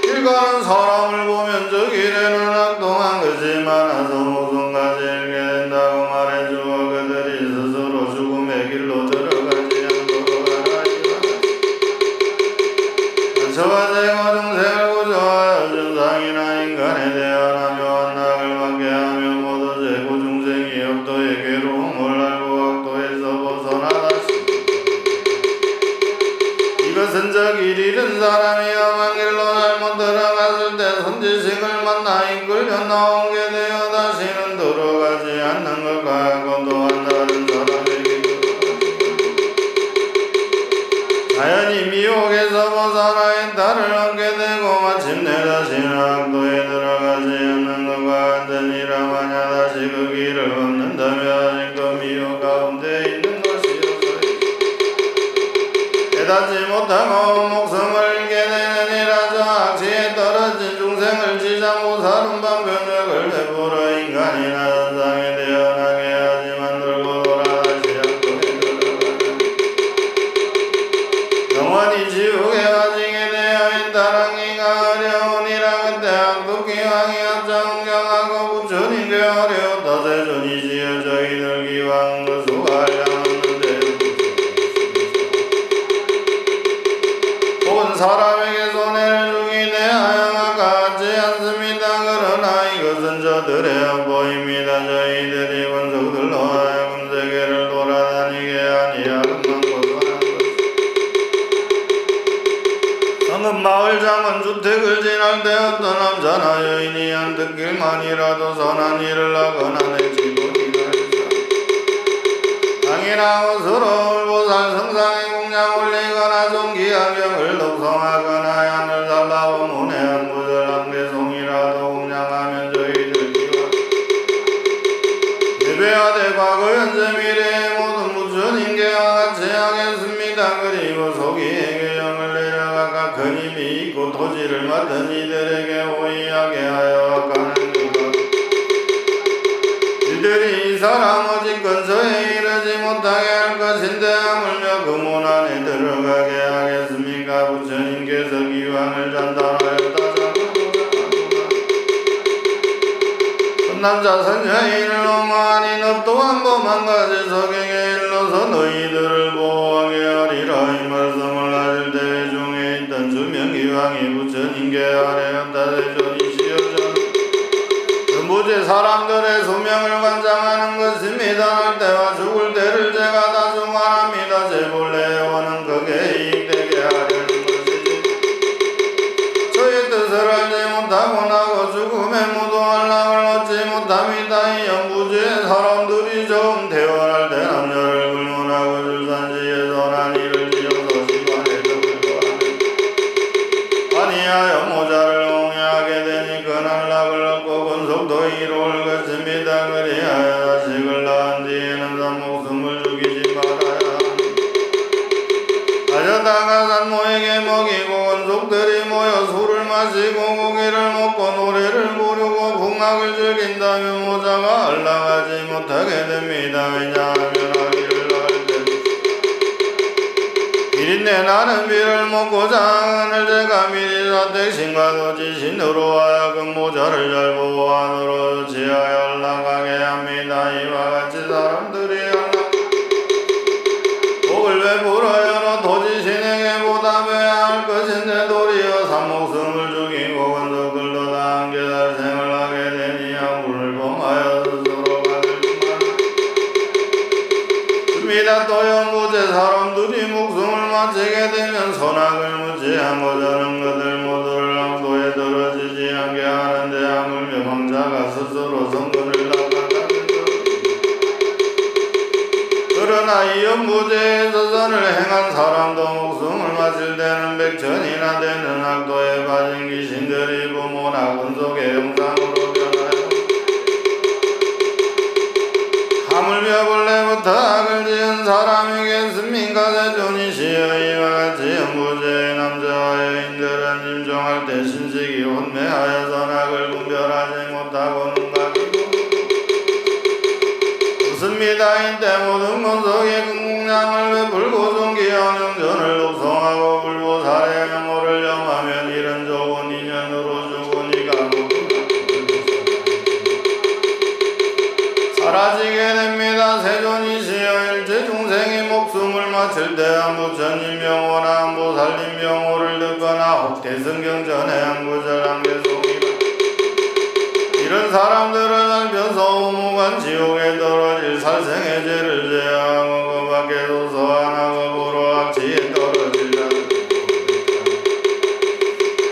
길 가는 사람을 보면 저 길에는 악동한 것이 많아서 목숨까지 잃게 된다고 말해주어 그들이 스스로 죽음의 길로 들어가지 않도록 하라니라. 저와 제거 중생을 구조하여 준상이나 인간에 대한 묘한 낙을 받게 하며 모두 제고 중생이 역도의 괴로움을 알고 악도에서 벗어나다시 이것은 저 길 잃은 사람이 험한 길로 잘못 들어갔을 때 선지식을 만나 이끌려 나오게 되어 다시는 들어가지 않는 것 같고 또한 다른 사람에게 자연히 미혹에서 벗어나 인타를 얻게 되고 마침내 다시는 악도에 들어가지 않는 것 같으니라. 만약 다시 그 길을 걷는다면 그 미혹 가운데 있는 것이었어요. 깨닫지 못하고 목숨을 잃게 되느니라. 저 악취에 떨어진 중생을 지상고사는 방편력을 베풀어 인간이나 선상에 태어나게 하지 만들고 돌아다시 악도에 들어가는 영원히 지옥에 빠지게 되어 인타하기가 어려우니라. 그때 악도기왕이 합장경하고 부처님께 어려웠다. 세존이시여 저희들 기왕 그 수가 알량없는데 온 사람에게 손해를 주기 대하여 같지 않습니다. 그러나 이것은 저들의 업보입니다. 저희들이 원수들로 하여금 세계를 돌아다니게 아니하건만 고소한 것. 성읍 마을 장은 주택을 지날 때 어떤 남자나 여인이 한뜻 길만이라도 선한 일을 하거나 내치고 당이나 옷으로 보살 성상에 공양 올리거나 종기한 병을 독성하거나 하늘 달라고 문외한 무절한 배송이라도 공양하면 저희들 기와 예배하되 과거 현재 미래의 모든 부처님께 같은 이들에게 호의하게 하여 가는 것. 이들이 이 사람 오직 근처에 이르지 못하게 할 것인데 하물며 그 문 안에 들어가게 하겠습니까? 부처님께서 기왕을 전달하였다. 남자 선녀인을 옹호하니 너 또한 범한 가지 석행에 일러서 너희들을 보호하게 하리라. 이 말씀을 하실 때 중에 있던 주명기왕이 부처님께 아뢰었다. 대전이시여 무죄 사람들의 소명을 관장하는 것입니다. 날 때와 죽을 때를 제가 다 중환합니다. 제 본래 원은 극에 이익되게 하려는 것이지 저의 뜻을 알지 못하고 나고 죽음에 무도할 낙을 얻지 못합니다. 이 연부죄 사람들이 좀 태어날 때 남녀를 불문하고 출산지에서 난 이를 지어서 시간에 적을 거하는 아니하여 모자를 옹해하게 되니 그날 낙을 얻고 건속도 이루을 것입니다. 그리하여 자식을 낳은 뒤에는 산 목숨을 죽이지 말아야 가져다가 산모에게 먹이고 건속들이 모여 술을 마시고 고기를 먹고 노래를 부르고 풍악을 즐긴다면 모자가 올라가지 못하게 됩니다. 왜냐하면 아기를 낳을 때 비린내 나는 비를 먹고자 하늘 제가 미리 사택신과 도지신으로 하여금 모자를 잘 보호하도록 지하여 올라가게 합니다. 이와 같이 사람들이 복을 베풀어 도지신에게 보답해야 할 것인데 도리어 산목숨을 죽이고 건속들도 다 함께 달생을 하게 되니 아무를 범하여 스스로 받을 줍니다. 또 연부제 사람들이 목숨을 마치게 되면 선악을 무지하고자 하는 것들 모두를 왕도에 떨어지지 않게 하는데 하물며 황자가 스스로 성근을 나간다는 그러나 이 연부제에서 선을 행한 사람도 목숨을 마칠 때는 백천이나 되는 악도에 빠진 귀신들이 부모나 근속의 형상으로 변하여 하물며 본래부터 악을 지은 사람이겠습니까? 대존이시여 이와 같이 연부제의 남자와 여인들은 임종할 때 신식이 혼매하여 선악을 분별하지 못하고 눈감이고 웃습니다. 이때 모든 건속의 긍공량을 베풀고 존귀한 영전을 독송하고 불보살의 명호를 영하면 이런 좋은 인연으로 죽으니가 사라지게 됩니다. 세존이시여 일체 중생이 목숨을 마칠 때 한부처님 명호나 한보살님 명호를 듣거나 혹대 성경전에 한구절 한개송이다. 이런 사람들은 알면서 오무간 지옥에 떨어질 살생의 죄를 제하고 그 밖에 도서 하나가 보러 악취에 떨어질다.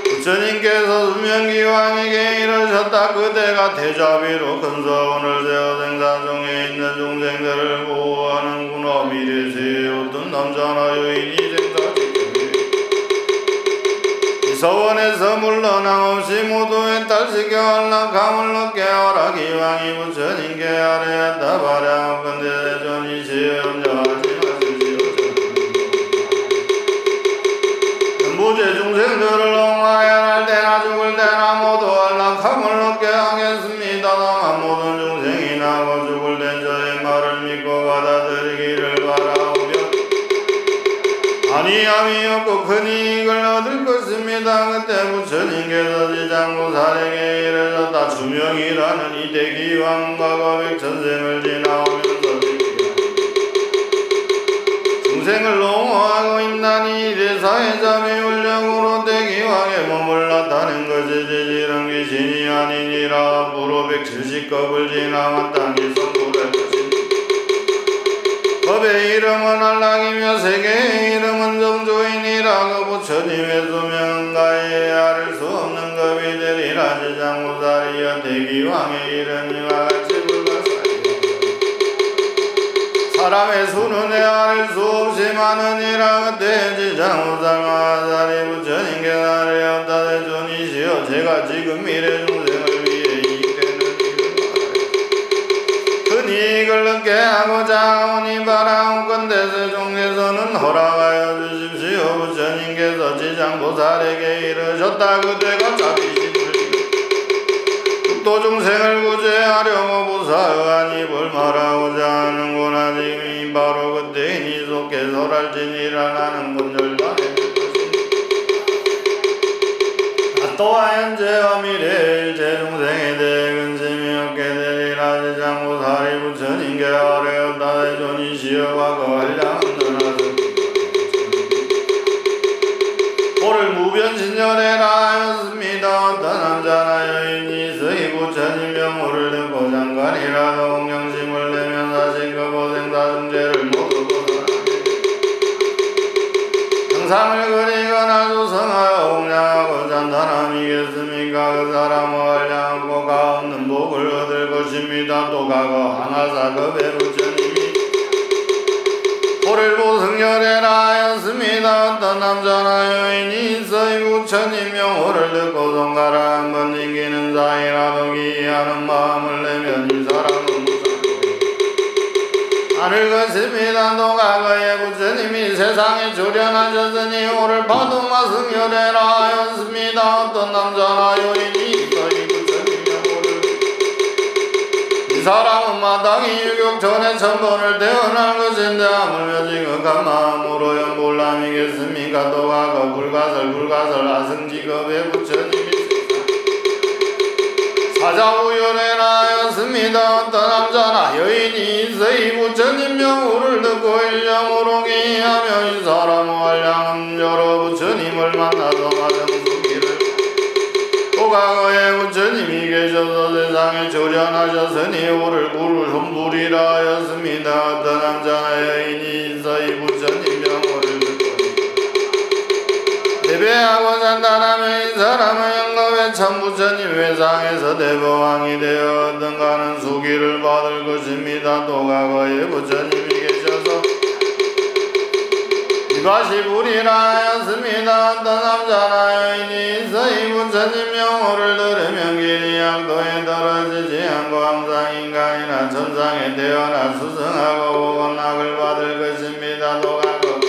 부처님께서 수명기왕에게 이르셨다. 그대가 대자비로 큰 서원을 세워 생사 중에 있는 중생들을 보호하는구나. 미래세에 어떤 남자나 여인이 생사 서원에서 물러나없이 모두의 딸시켜 안락함을 얻게 하라. 기왕이 부처님께 아뢰었다. 바라건대 대존이시여 염려하지 마십시오. 무죄 중생들을 옹호하여 할 때나 죽을 때나 모두 안락함을 얻게 하겠습니다. 다만 모든 중생이 나고 죽을 땐 저의 말을 믿고 받아들이기를 바라오며 아니함이 없고 큰 이익을 얻을 것입니다. 그때 부처님께서 지장보살에게 이르셨다. 주명이라는 이 대기왕과 거백천생을 지나오면서 중생을 옹호하고 있나니 대사의 자비훈령으로 대기왕에 몸을 나타낸 것이지 이런 귀신이 아니니라. 앞으로 170겁을 지나왔다니 선고될 것입니다. 법의 이름은 안락이며 세계의 이름은 정조이니라. 그 부처님의 수명은 가히 아를 수 없는 겁이 되리라. 지장보살이여 대기왕의 이름이와 같이 불가사리라. 사람의 수는 헤아릴 수 없이 많으니라. 그때 지장보살과 사리 부처님께 아뢰었다. 대존이시여 제가 지금 미래 중생을 위해 이익되는 큰 이익을 얻게 하고자 오니 바라옵건대 세종에서는 허락하여 주십시오. 부처님께 부처님께서 지장보살에게 이르셨다. 그대가 자비심을 또 중생을 구제하려고 부사한 입을 말하고자 하는구나. 지금이 바로 그때이니 속게 설할지니라. 나는 분열반에 또한 현재와 미래의 제중생에 대해 근심이 없게 되리라. 지장보살이 부처님께 아뢰었다. 대존이 시어와거 한량없는 오를 무변신열애라 하였습니다. 어떤 남자나 여인이 있으이 부처님 명호를 듣고 잠깐이라도 공경심을 내면 사실 그 고생사중죄를 모두 벗어나게 형상을 그리거나 조성하여 공양하고 잔탄함이겠습니까? 그 사람은 한량하고 가없는 복을 얻을 것입니다. 또 과거 항하사급의 부처님이 오를 보승열애라 하였습니다. 어떤 남자나 여인이 있어 이 부처님 명호를 듣고 손가락 한번 튕기는 사이라도 기이하는 마음을 내면 이 사람은 않을 것입니다. 또 과거에 부처님이 세상에 출현하셨으니 오를 파도마 승열애라 하였습니다. 어떤 남자나 여인이 있어 이 부처님 명호를 이 사람은 마땅히 유격 전에 천번을 태어날 것인데 하물며 지극한 마음으로 연불남이겠습니까? 또 과거 불가설 아승직업의 부처님이 사자우열애라 하였습니다. 어떤 남자나 여인이 있어 이 부처님 명호를 듣고 일념으로 기하며 이 사람은 한량은 여러 부처님을 만나서 마정수기를 또 과거에 부처님이 계셔서 세상에 출현하셨으니 오를 구를 손불이라 하였습니다. 어떤 남자나 여인이 있어 이 부처님 명호를 듣고 예배하고 잔단하며 이 사람은 영겁의 참부처님 회상에서 대법왕이 되어 어떤가는 수기를 받을 것입니다. 또 과거에 부처님이 계셔서 이것이 불이라 하였습니다. 어떤 남자나 여인이 있어 이 부처님 명호를 들으면 길이 양도에 떨어지지 않고 항상 인간이나 천상에 태어나 수승하고 복원락을 받을 것입니다. 또 과거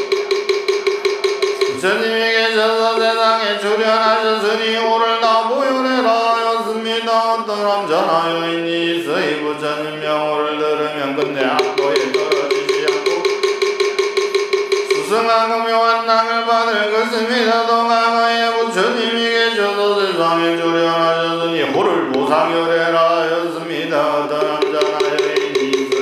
부처님이 계셔서 세상에 출현하셨으니 오를 나보유래라 하였습니다. 어떤 남자나 여인이 있어 이 부처님 명호를 들으면 끝내 악도에 떨어지지 않고 수승하고 묘한 낙을 받을 것입니다. 또 과거에 부처님이 계셔서 세상에 출현하셨으니 호를 보상열애라 하였습니다. 어떤 남자나 여인이 있어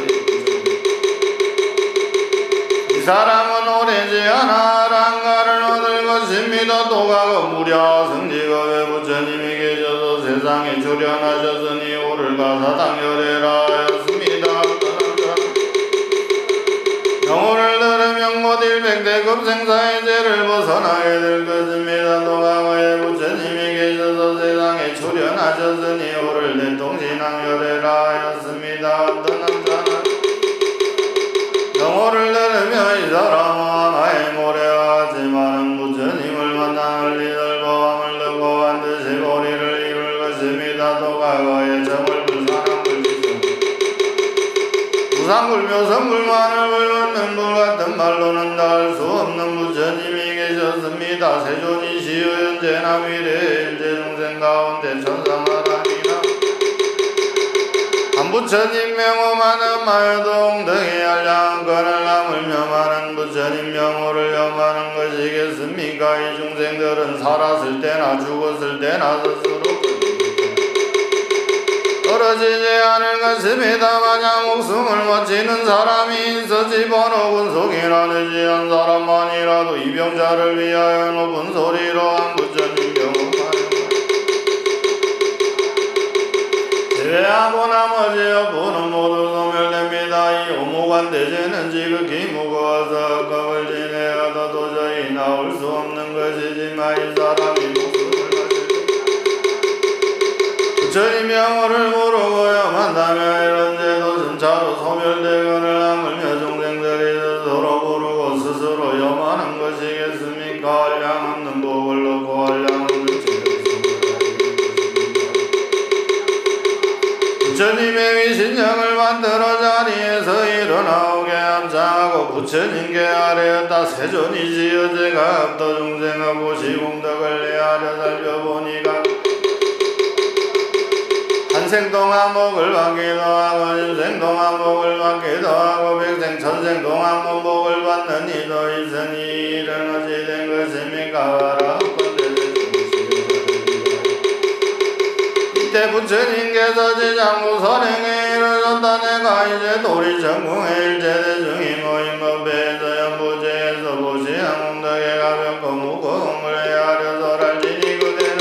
이 사람은 오래지 않아 랑가를 얻을 것입니다. 또 과거 무려 성직업의 부처님이 계셔서 세상에 출현하셨으니 오를 가사당열애라 하였습니다. 명호를 들으면 곧 일백대급 생사의 죄를 벗어나게 될 것입니다. 또 과거에 부처님이 계셔서 세상에 출현하셨으니 오를 대통신앙열애라 하였습니다. 어떤 남자는 명호를 들으며 이 사람은 하나의 모래와 같이 많은 부처님을 만나 널리 넓어함을 듣고 반드시 보리를 이룰 것입니다. 또 과거에 정을 불사랑 불지성 부상불 묘성불 마늘불 웃는 불 같은 말로는 닿을 수 없는 부처님이 계셨습니다. 세존이 시여 현재나 미래에 일제중생 가운데 천상하라니라 한 부처님 명호만은 마여동 등의 한량권을 남을며 많은 부처님 명호를 염하는 것이겠습니까? 이 중생들은 살았을 때나 죽었을 때나 스스로 떨어지지 않을 것입니다. 만약 목숨을 바치는 사람이 있어 집어넣은 속이나 되지 한 사람만이라도 이 병자를 위하여 높은 소리로 한 부처님 명호만은 제외하고 나머지 여부는 모두 소멸됩니다. 이 오무관 대죄는 지극히 무거워서 겁을 지내어도 도저히 나올 수 없는 것이지만 이 사람이 목숨을 바칠 부처님 명호를 모르고 염한다면 이런 죄도 순차로 소멸되거늘 하물며 중생들이 스스로 부르고 스스로 염하는 것이겠습니까? 한량 없는 복을 얻고 한량 없는 죄를 부처님의 위신령을 만들어 자리에서 일어나 전하오게 합장하고 부처님께 아뢰었다. 세존이지 어제가 없도 중생하고 시공덕을 내하려 살펴보니까 한생 동안 복을 받기도 하고 일생 동안 복을 받기도 하고 백생 천생 동안 복을 받는 이도 있으니 이런 어찌 된 것입니까? 이때 부처님께서 지장구 선행에 이르렀다. 내가 이제 도리천궁의 일제대 중이 모인 법에서 연부제에서 보시한 공덕에 가볍고 무거운 걸 헤아려서 랄지니 그대는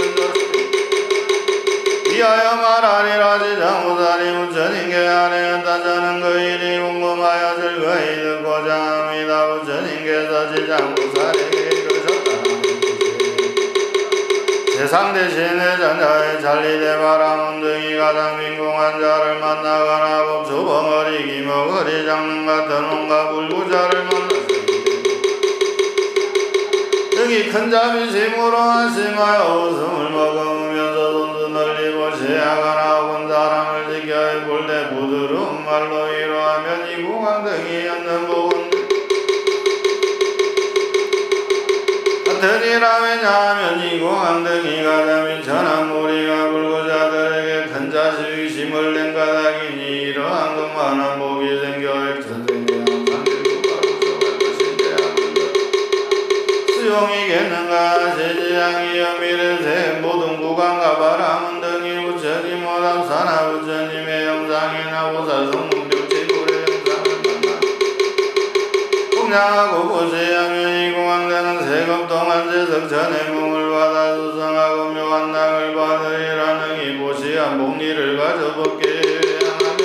위하여 말하리라. 지장구사리 부처님께 아뢰었다. 저는 그 일이 궁금하여 즐거이 듣고자 합니다. 부처님께서 지장구사리에게 이르셨다. 세상 대신에 전자의 잔리대 바라문둥이 가장 빈궁한 자를 만나거나 법주벙어리 기머거리 장릉 같은 온갖 불구자를 만났으니 능히 큰 자비심으로 안심하여 웃음을 머금으면서 손수 널리고 시하거나 본 사람을 지켜 볼 때 부드러운 말로 위로하면 이 궁한 등이 얻는 복은 같으니라. 왜냐하면 이 궁한 등이 가자미 천한 무리가 불구자들에게 큰 자비심을 낸 까닭이니 이러한 그만한 복이 생겨 액천생에 항상 들고 가로서갈 것인데 수용이겠는가. 세지양이여 미래세 모든 구간과 바람은 등이 부처님 오답사나 부처님의 영상이나 보살성문벽지불의 영상을 만나 공양하고 보시하면 이 공황대는 세급 동안 제석천의 몸을 받아 수성하고 묘한 낙을 받으리라는 이 보시한 복리를 가져볼게 향하면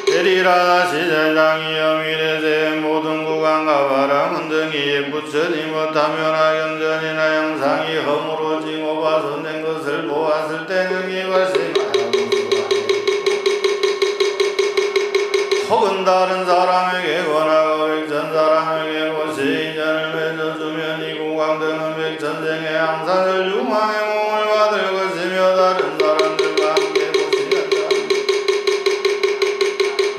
되리라. 시절장이여 미래세 모든 구간과 바람은 등이 부처님의 타면화 경전이나 영상이 허물어지고 파손된 것을 보았을 때 능히 발심하여 혹은 다른 사람에게 권하고 백천 사람에게 고시 인연을 맺어주면 이 구강등은 백천생에 항상 열중망의 몸을 받을 것이며 다른 사람들과 함께 고시한다.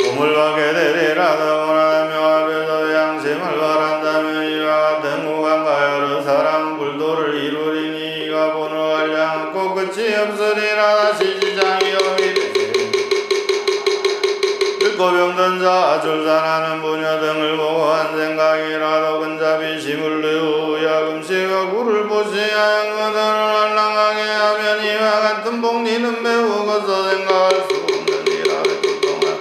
몸을 받게 되리라. 더구나 묘합에서 양심을 바란다면 이와 같은 구강과 여러 사람 불도를 이루리니 이가 본을 한량없고 끝이 없으리라. 다시 지장이여 미래세 고병든 자 출산하는 부녀 등을 보고 한 생각이라도 근자비심을 내어 야금씨가 구를 보시하여 그들을 한랑하게 하면 이와 같은 복리는 매우 거서 생각할 수 없느니라. 백급동안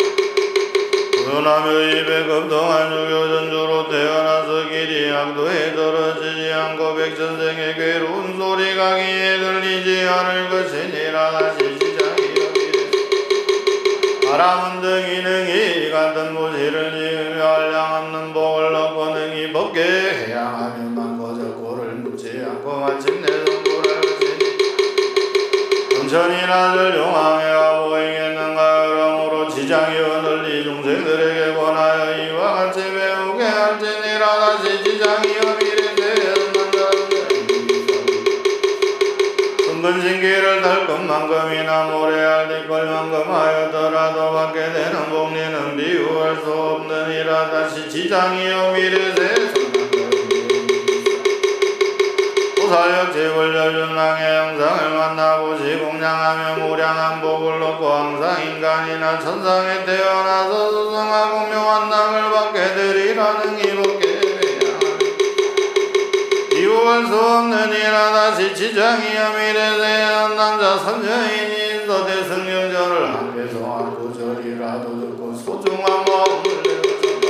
그러나며 이 백급동안 유교전주로 태어나서 길이 악도에 떨어지지 않고 백천생의 괴로운 소리가 귀에 들리지 않을 것이니라. 다시 시장이여 바람은 등이 능히 같은 무지를 지으며 한량없는 복을 얻고 능히 법게 해양하면만 거저 고를 묻지 않고 마침내 성불할 것이니 금천이나 절용왕해가 보이겠는가. 그러므로 지장이여 널리 중생들에게 권하여 이와 같이 배우게 할지니라. 다시 지장이여 미래세 근신기를 달 것만큼이나 모래알 뒷걸만큼 하였더라도 받게 되는 복리는 비유할 수 없느니라. 다시 지장이여 미래세 보살역 제불열륜왕의 영상을 만나보시 공양하며 무량한 복을 얻고 항상 인간이나 천상에 태어나서 수승하고 묘한 낙을 받게 되리라는 이롭게 이유할 수 없느니라. 다시 지장이여 미래세 남자 선녀인이 인도 대승경전을 한 배송한 구절이라도 듣고 소중한 마음을 내어준다.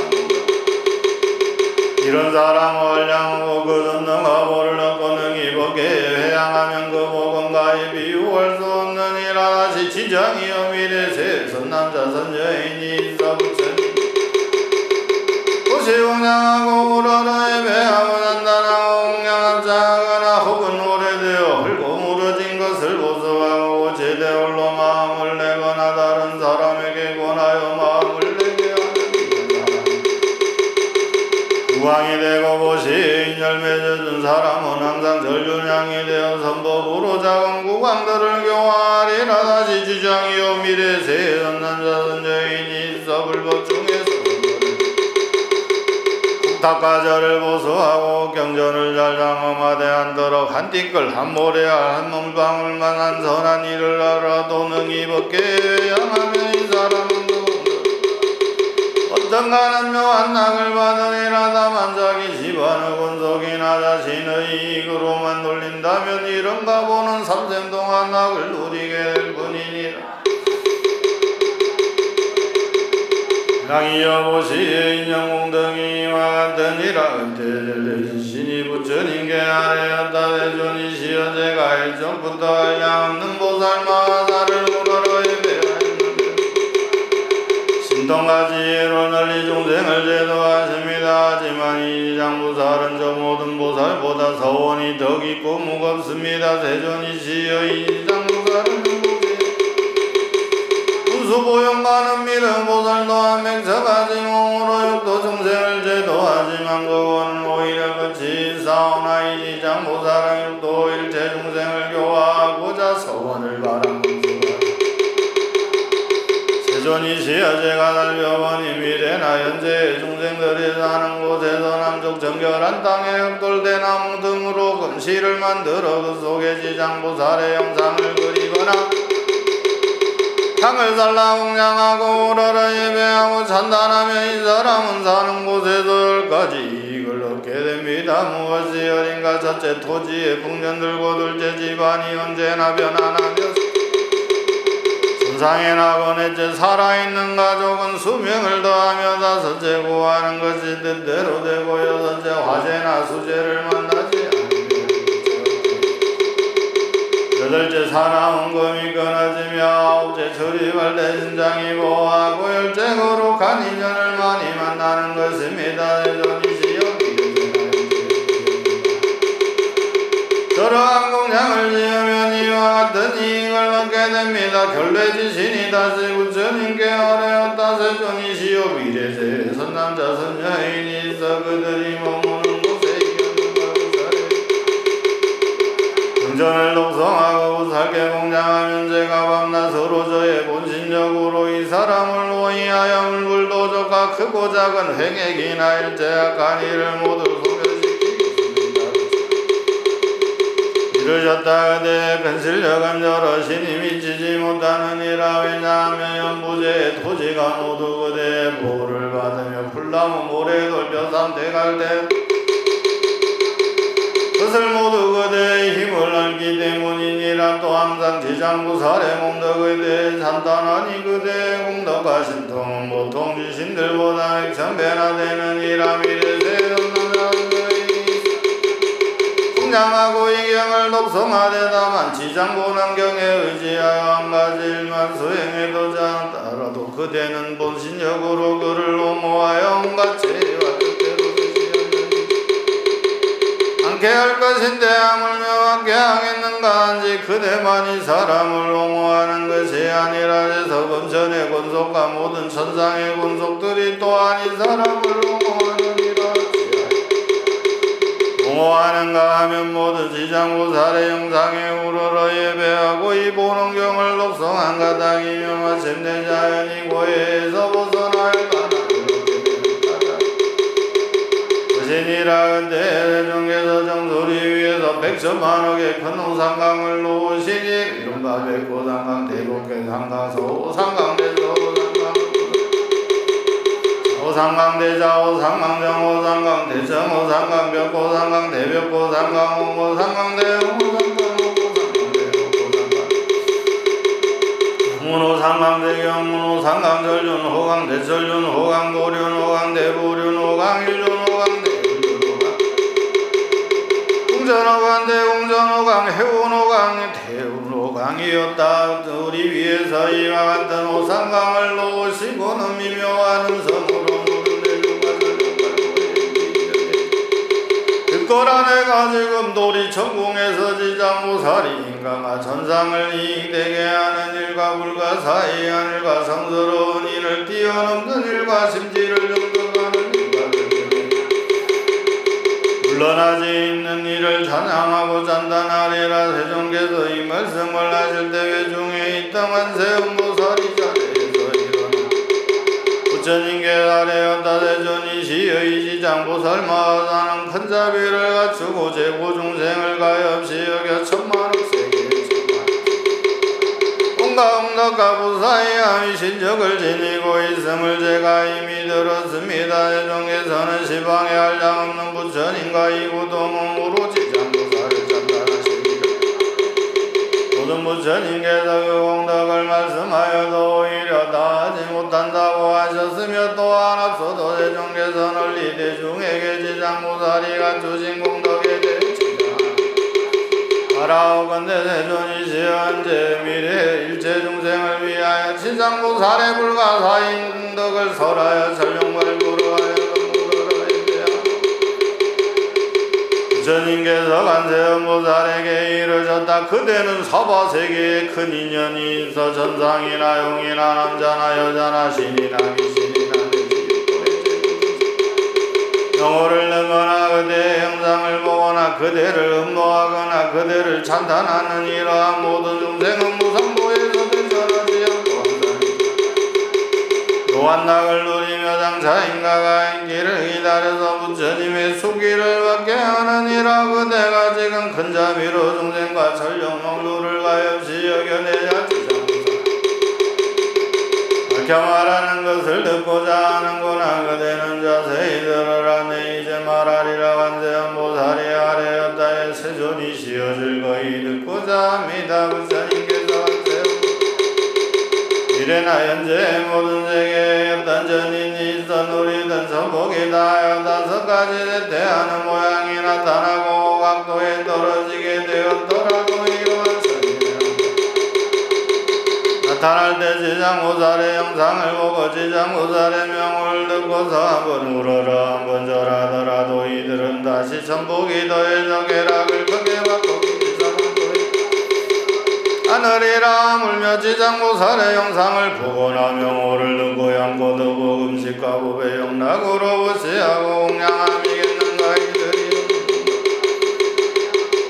이런 사람은 얼량하고 그 전능과 복을 얻고 능히 복게 회양하면 그 복은 가히 비유할 수 없느니라. 다시 지장이여 미래세 선남자 선녀인이 인도 부처님 고시공양하고 우러러 예배하고 단단하고 공양합장하거나 혹은 오래되어 헐고 무너진 것을 보수하고 제대 홀로 마음을 내거나 다른 사람에게 권하여 마음을 내게 하는 구왕이 되고 보시 열매 젖은 사람은 항상 절륜향이 되어 선법으로 작은 구강들을 교화하리라. 다시 지장이요 미래세 선남자 선녀 곳 중에서 국탁가절을 보수하고 경전을 잘 장엄하되 않도록 한 띠끌 한 모래알 한 몸방울만 한 선한 일을 알아도 능히 벗게 양하며 이 사람은 어떤가는 묘한 낙을 받으니라. 다만 자기 집안의 권속이나 자신의 이익으로만 돌린다면 이런가 보는 삼생 동안 낙을 누리게 될 뿐이니라. 랑이 여보시에 인정공덕이 이와 같으니라. 은퇴절대 지신이 부처님께 아뢰었다. 대존이시여 제가 일정부터 한량없는 보살마다를 물어러 예배하였는데 신통가지혜로 널리 중생을 제도하십니다. 하지만 이 장보살은 저 모든 보살보다 서원이 더 깊고 무겁습니다. 대존이시여 이 장보살은 수보용 많은 미륵 보살 또한 맹서가지 몸으로 육도 중생을 제도하지만 그거는 오히려 끝이 싸우나 이 장보살은 육도 일체 중생을 교화하고자 서원을 바라는 세존이시여 제가 살펴보니 미래나 현재의 중생들이 사는 곳에서 남쪽 정결한 땅에 흑돌대 나무 등으로 금시를 만들어 그 속에 지장보살의 형상을 그리거나 향을 달라 공양하고 우러러 예배하고 찬단하며 이 사람은 사는 곳에서 열가지 이익을 얻게 됩니다. 무엇이 어린가. 첫째 토지의 풍년들고 둘째 집안이 언제나 변화하며 천상에 넷째 살아있는 가족은 수명을 더하며 다섯째 구하는 것이 뜻대로 되고 여섯째 화재나 수재를 만나지 여덟째 사나운 금이 끊어지며 아홉째 처리할 때 신장이 보호하고 열째 거룩한 인연을 많이 만나는 것입니다. 대존이시여 저러한 공양을 지으면 이와 같은 이익을 얻게 됩니다. 결례지신이 다시 부처님께 아뢰었다. 세존이시여 미래세에 선남자 선여인이 있어 그들이 머무는 곳에 경전을 독성하고 우살게 공양하면 제가 밤낮 서로 저의 본신력으로 이 사람을 모의하여 물불도적과 크고 작은 횡액이나 일체 악한 일을 모두 소멸시키겠습니다. 이르셨다. 그대의 큰 실력은 여러 신이 미치지 못하느니라. 왜냐하면 연부제의 토지가 모두 그대의 보호를 받으며 풀나무 모래 돌벼 삼대 갈대 그것을 모두 그대의 힘을 알기 때문이니라. 또 항상 지장보살의 공덕에 대해 찬탄하니 그대의 공덕과 신통은 보통 지신들보다 백천배나 되느니라. 미래세 공양하고 이경을 독성하되 다만 지장고난경에 의지하여 한 가지 일만 수행해도자 따라도 그대는 본신력으로 그를 옹호하여 온갖 죄와 뜻대로 함께 할 것인데 하물며 함께 하겠는가 한지 그대만이 사람을 옹호하는 것이 아니라 해서 범천의 권속과 모든 천상의 권속들이 또한 이 사람을 옹호하느니라. 옹호하는가 하면 모든 지장보살의 영상에 우러러 예배하고 이 보능경을 독성한 가닥이며 마침내 자연이 고해에서 벗어날 신이라. 근데 정계서 정소리 위에서 백천만억의 큰 오상강을 놓으시니 이른바 백고상강 대곡계 상강서 오상강대서 오상강대자 오상강정 오상강 대청 오상강 벽고상강 대벽고상강 홍오상강 대홍오상강 문호상강 대경 문호상강 절륜 호강 대철륜 호강 도륜 호강 대부륜 호강 일륜 호강 공전호강 대공전호강 해운호강 대운호강이었다. 우리 위에서 이와 같은 오상강을 놓으시고는 미묘한 음성으로 듣거라. 내가 지금 도리 천궁에서 지장보살이 인강아 천상을 이익되게 하는 일과 불가사의한 일과 성스러운 일을 뛰어넘는 일과 심지를 정득하는 일과 물러나지 있는 일을 찬양하고 찬단하리라. 세종께서 이 말씀을 하실 때 외중에 이 땅한 세음보살이 자리에서 일어나 부처님 아래였다 대전이 시의 지장보살마다는 큰 자비를 갖추고 제고 중생을 가엾이 여겨 천만억 세계를 온갖 부사의 암이 신적을 지니고 있음을 제가 이미 들었습니다. 대종께서는 시방에 한량 없는 부처님과 이구도몸으로 지장보살을 전달하십니다. 모든 부처님께서 그 공덕을 말씀하여도 오히려 다하지 못한다고 하셨으며 또한 앞서도 대종께서 널리 대중에게 지장보살이 갖추신 공덕에 대해 하라오건대 대존이 시현재 미래 일체 중생을 위하여 지장보살의 불가사인 공덕을 설하여 설명발구로 하여 공덕을 부처님께서 관세음보살에게 이르셨다. 그대는 사바세계에 큰 인연이 있어 전상이나 용이나 남자나 여자나 신이나 귀신이나 영호를 넣거나 그대의 형상을 보거나 그대를 음모하거나 그대를 찬탄하는 이러한 모든 중생은 무상고에서 대전하지 않고 한다니까. 또한 낙을 누리며 장차 인가가 인기를 기다려서 부처님의 수기를 받게 하느니라. 그대가 지금 큰 자비로 중생과 천룡목루를 가엾이 여겨내야 밝혀 말하는 것을 듣고자 하는구나. 그대는 자세히 들으라. 내 이제 말하리라. 관세음보살이 아래였다에 세존이 시어 즐거이 듣고자 합니다. 부처님께서 미래나 현재 모든 세계에 어떤 전인이 있어 누리던 전복이 다하여 5가지 대하는 모양이 나타나고 각도에 떨어지게 되었더라도 이러한 나타날 때 지장보살의 영상을 보고 지장보살의 명을 듣고서 한번 울어라 한번 절하더라도 이들은 다시 전복이 더해져 쾌락을 크게 받고 하늘이라 물며 지장보살의 영상을 보거나 명호를 듣고 양고두고 음식과 부배 영락으로 부시하고 공양함이겠는가. 이들이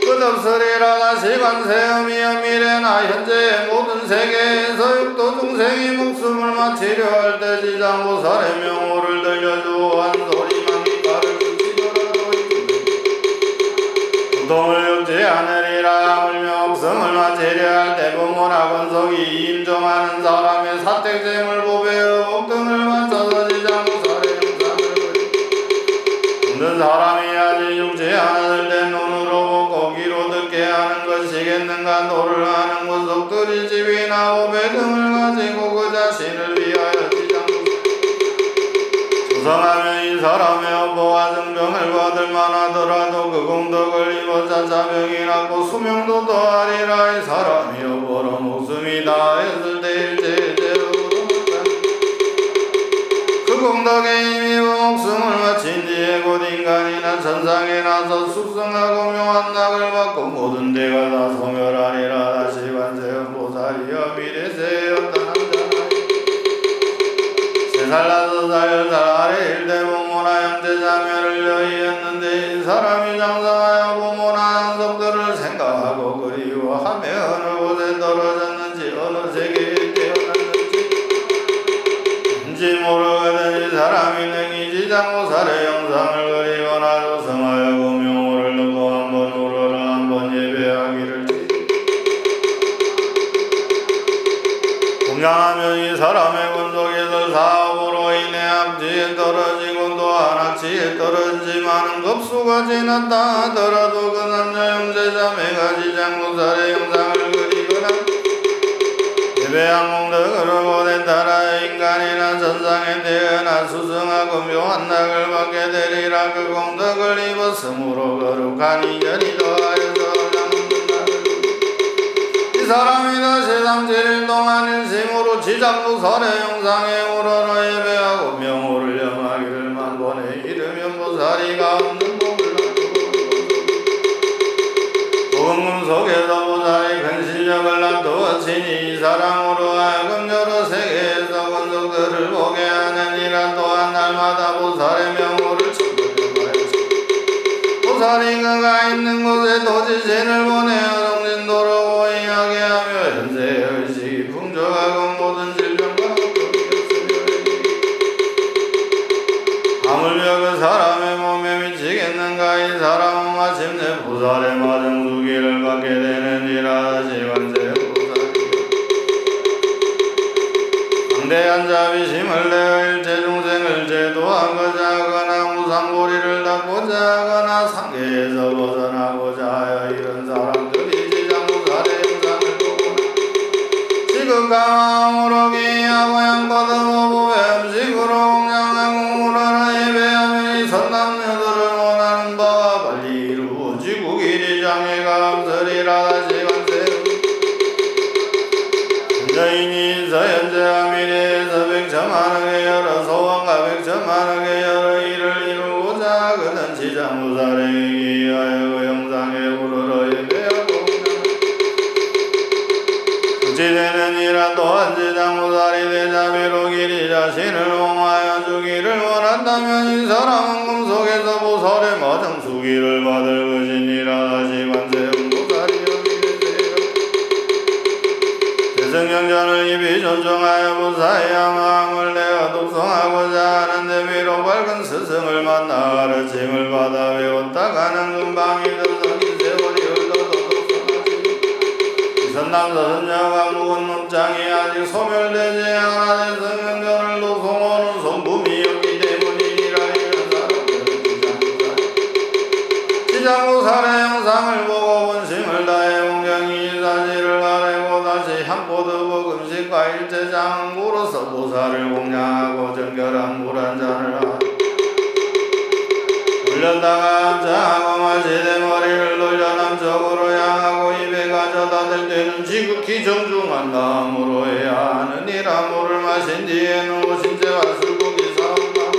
끝없으리라. 다시 관세음이여 미래나 현재의 모든 세계에서 육도 중생이 목숨을 마치려 할 때 지장보살의 명호를 들려주어 한 소리만 깃발을 붙이더라도 고통을 겪지 않으리라. 물며 목숨을 마치려 할 때 부모나 권속이 임종하는 사람의 사택재물 보배 의복 등을 맞춰서 지장보살의 영상을 듣는 사람이 아직 죽지 않았을 때 눈으로 보고 귀로 듣게 하는 것이겠는가. 노를 하는 권속들이 집이나 오배 등을 가지고 그 자신을 위하여 지장보살 조성하면 이 사람의 업보와 증병을 받을 만하더라도 그 공덕을 입어 자자병이 낫고 수명도 더하리라. 이 사람이 업보로 목숨이 다했을 때 일제제로 그 공덕에 이미 목숨을 마친 뒤에 곧 인간이나 천상에 나서 숙성하고 묘한 낙을 받고 모든 데가 다 소멸하리라. 다시 관세음보살이여 미래세에 어떤 남자나 3살 5살 10살 아래 일대 부모나 형제자매를 여의했는데 이 사람이 장성하여 부모나 양속들을 생각하고 그리워하며 어느 곳에 떨어졌는지 어느 세계에 태어났는지 모르거든. 이 사람이 능히 지장보살의 영상을 그리거나 조성하여 공명호를 듣고 한번 울어라 한번 예배하기를 공양하면 이 사람의 권속에서 사업으로 인해 앞뒤에 떨어지고 또한 악취에 떨어지지만은 급수가 지났다 하더라도 그 남자 형제자매가 지장보살의 영상을 그리거나 예배한 공덕으로 보낸 따라 인간이나 전상에 태어나 수승하고 묘한 낙을 받게 되리라. 그 공덕을 입었으므로 거룩한 인연이 더하여서 이 사람이 다시 37일 동안 일심으로 지장보살의 영상에 우러러 예배하고 명호를 염하기를 만번에 이르면 보살이가 없는 복을 복음 속에서 보살이 큰 실력을 놔두었으니 이 사람으로 하여금 여러 세계에서 권속들을 보게 하느니라. 또한 날마다 보살의 명호를 청구하여서 보살이 그가 있는 곳에 도지신을 보내어 정진도로 보이하게 하며 현세의 의식이 풍족하고 모든 질병과 고통이 없으며 성대한 자비심을 내어 일체 중생을 제도하고자 하거나 무상고리를 닦고자 하거나 상계에서 벗어나고자 하여 이런 사람들이 지장무살의 영상을 보거나 지극강함으로 기하고 양거듭어보에 음식으로 공양하고 물어라 예배하며 이 선남녀들을 원하는 바와 빨리 이루어지고 길이 장애가 없으리라. 다시 관세 현자인이 서현재와 미래에서 백천만억의 여러 소원과 백천만억의 여러 일을 이루고자 하거든 지장무살에게 기하여 그 영상에 우러러 예배하고 지되는 이란 또한 지장무살이 대자비로 길이 자신을 옹하여 주기를 원한다면 이 사람은 금속에서 보살의 마정 수기를 받을 것이니라. 다시 관세음보살이 여기되세요. 대승경전을 입이 존중하여 무사히 마음을 내어 독송하고자 하는데 비록 밝은 스승을 만나 가르침을 받아 배웠다가는 금방이 들썩인 세월이 흘러도 독송하지. 선남선녀가 묵은 놈장이 아직 소멸되지 않아 대승경전을 독송하는 성품이었기 때문이니라. 이런 사람들은 지장무살의 영상을 보고 본심을 다해 공경이 사실을 아뢰고 다시 향포드복 음식과 일제장구로서 보살을 공양하고 정결한 물 한 잔을 하고 올렸다가 합장하고 마시되 머리를 돌려 남쪽으로 향하고 입에 가져다 댈 때는 지극히 정중한 마음으로 해야 하느니라. 물을 마신 뒤에는 오신제와 술고기 사업함을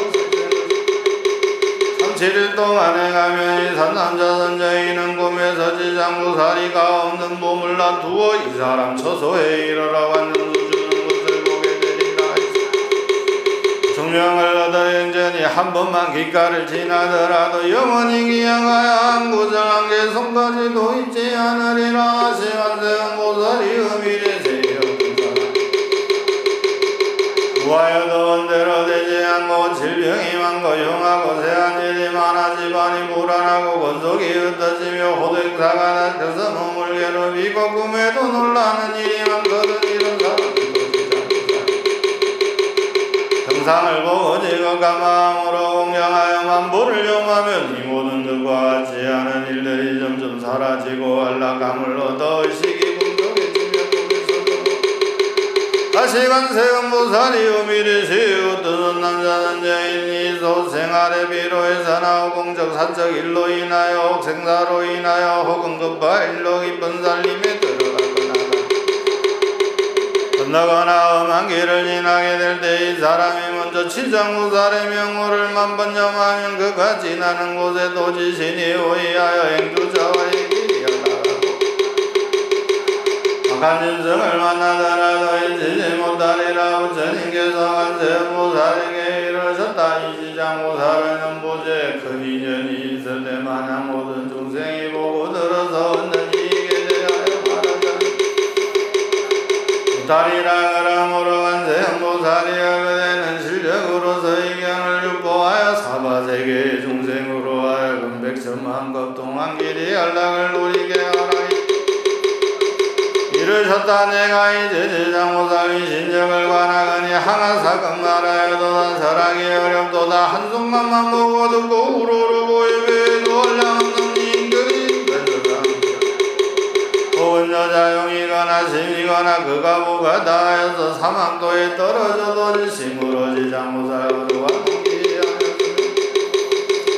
37일 동안 행하며 이 산남자 선자인은 꿈에서 지장무살이가 없는 몸을 놔두어 이 사람 처소에 이르러 왔는 수주는 것을 보게 되리라. 총명을 얻어 영전이 한 번만 귓가를 지나더라도 영원히 기양하여 한구정한 개성까지도 있지 않으리라. 시간세음 보살이 의미되세요. 구하여도 원대로 되지 않고 질병이 많고 흉하고 세한 일이 많아 집안이 불안하고 건속이 흩어지며 호동사가 닥쳐서 몸을 괴롭히고 꿈에도 놀라는 일이 많거든. 이런 사람들도 형상을 보고 지극한 마음으로 공경하여 만보를 용하면 이 모든 것과 같지 않은 일들이 점점 사라지고 안락함을 얻어 의식이 풍족해지며 다시 관세음보살이 의미되시오. 뜻은 남자는 여인이 소생활의 비로에서 나오 공적 사적 일로 인하여 혹 생사로 인하여 혹은 급발일로 깊은 살림에 들어가거나 건너거나 험한 길을 지나게 될 때 이 사람이 먼저 지장무살의 명호를 만번 염하면 그가 지나는 곳에 도지신이 오이하여 행주자와의 길이 올라가고 악한 짐승을 만나더라도 잊지 못하리라. 부처님께서 관세음보살에게 이르셨다. 이 지장무살은 보제 큰 인연이 있을 때 마냥 모든 중생이 보고 들어서 얻는 이익에 대하여 말하자. 부탈이라 그러므로 관세음보살이 그대는 실력으로서 이경을 육보하여 사바세계의 중생으로 하여금 백천만 급 동안 길이 안락을 누리게 하라. 이르셨다. 내가 이제 지장무살이 신적을 관하거니 항아사금 말하여도다. 설하기 어렵도다. 한순간만 보고 듣고 우르르고 예배에도 한량없는 인들이 된다. 혹은 여자용이거나 심이거나 그가 뭐가 다하여서 사망도에 떨어져도 일심으로 지장무살과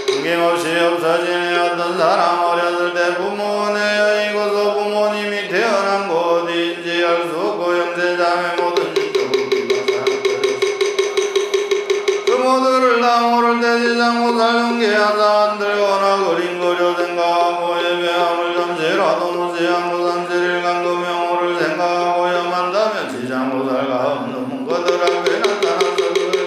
끊김없이 없어지는 어떤 사람 어렸을 때 부모의 여이고서 부모님이 태어난 곳 어디인지 알 수 없고 형제자매 뭐든지 조국이가 그 모두를 다 모를 때 지장무살 용기하다 안들거나 그림그려 생각하고 예배함을 잠시라도 무시한 무삼칠일간 그 명호를 생각하고 염한다면 지장무살과 없는 문거들 앞에 나타나서 그의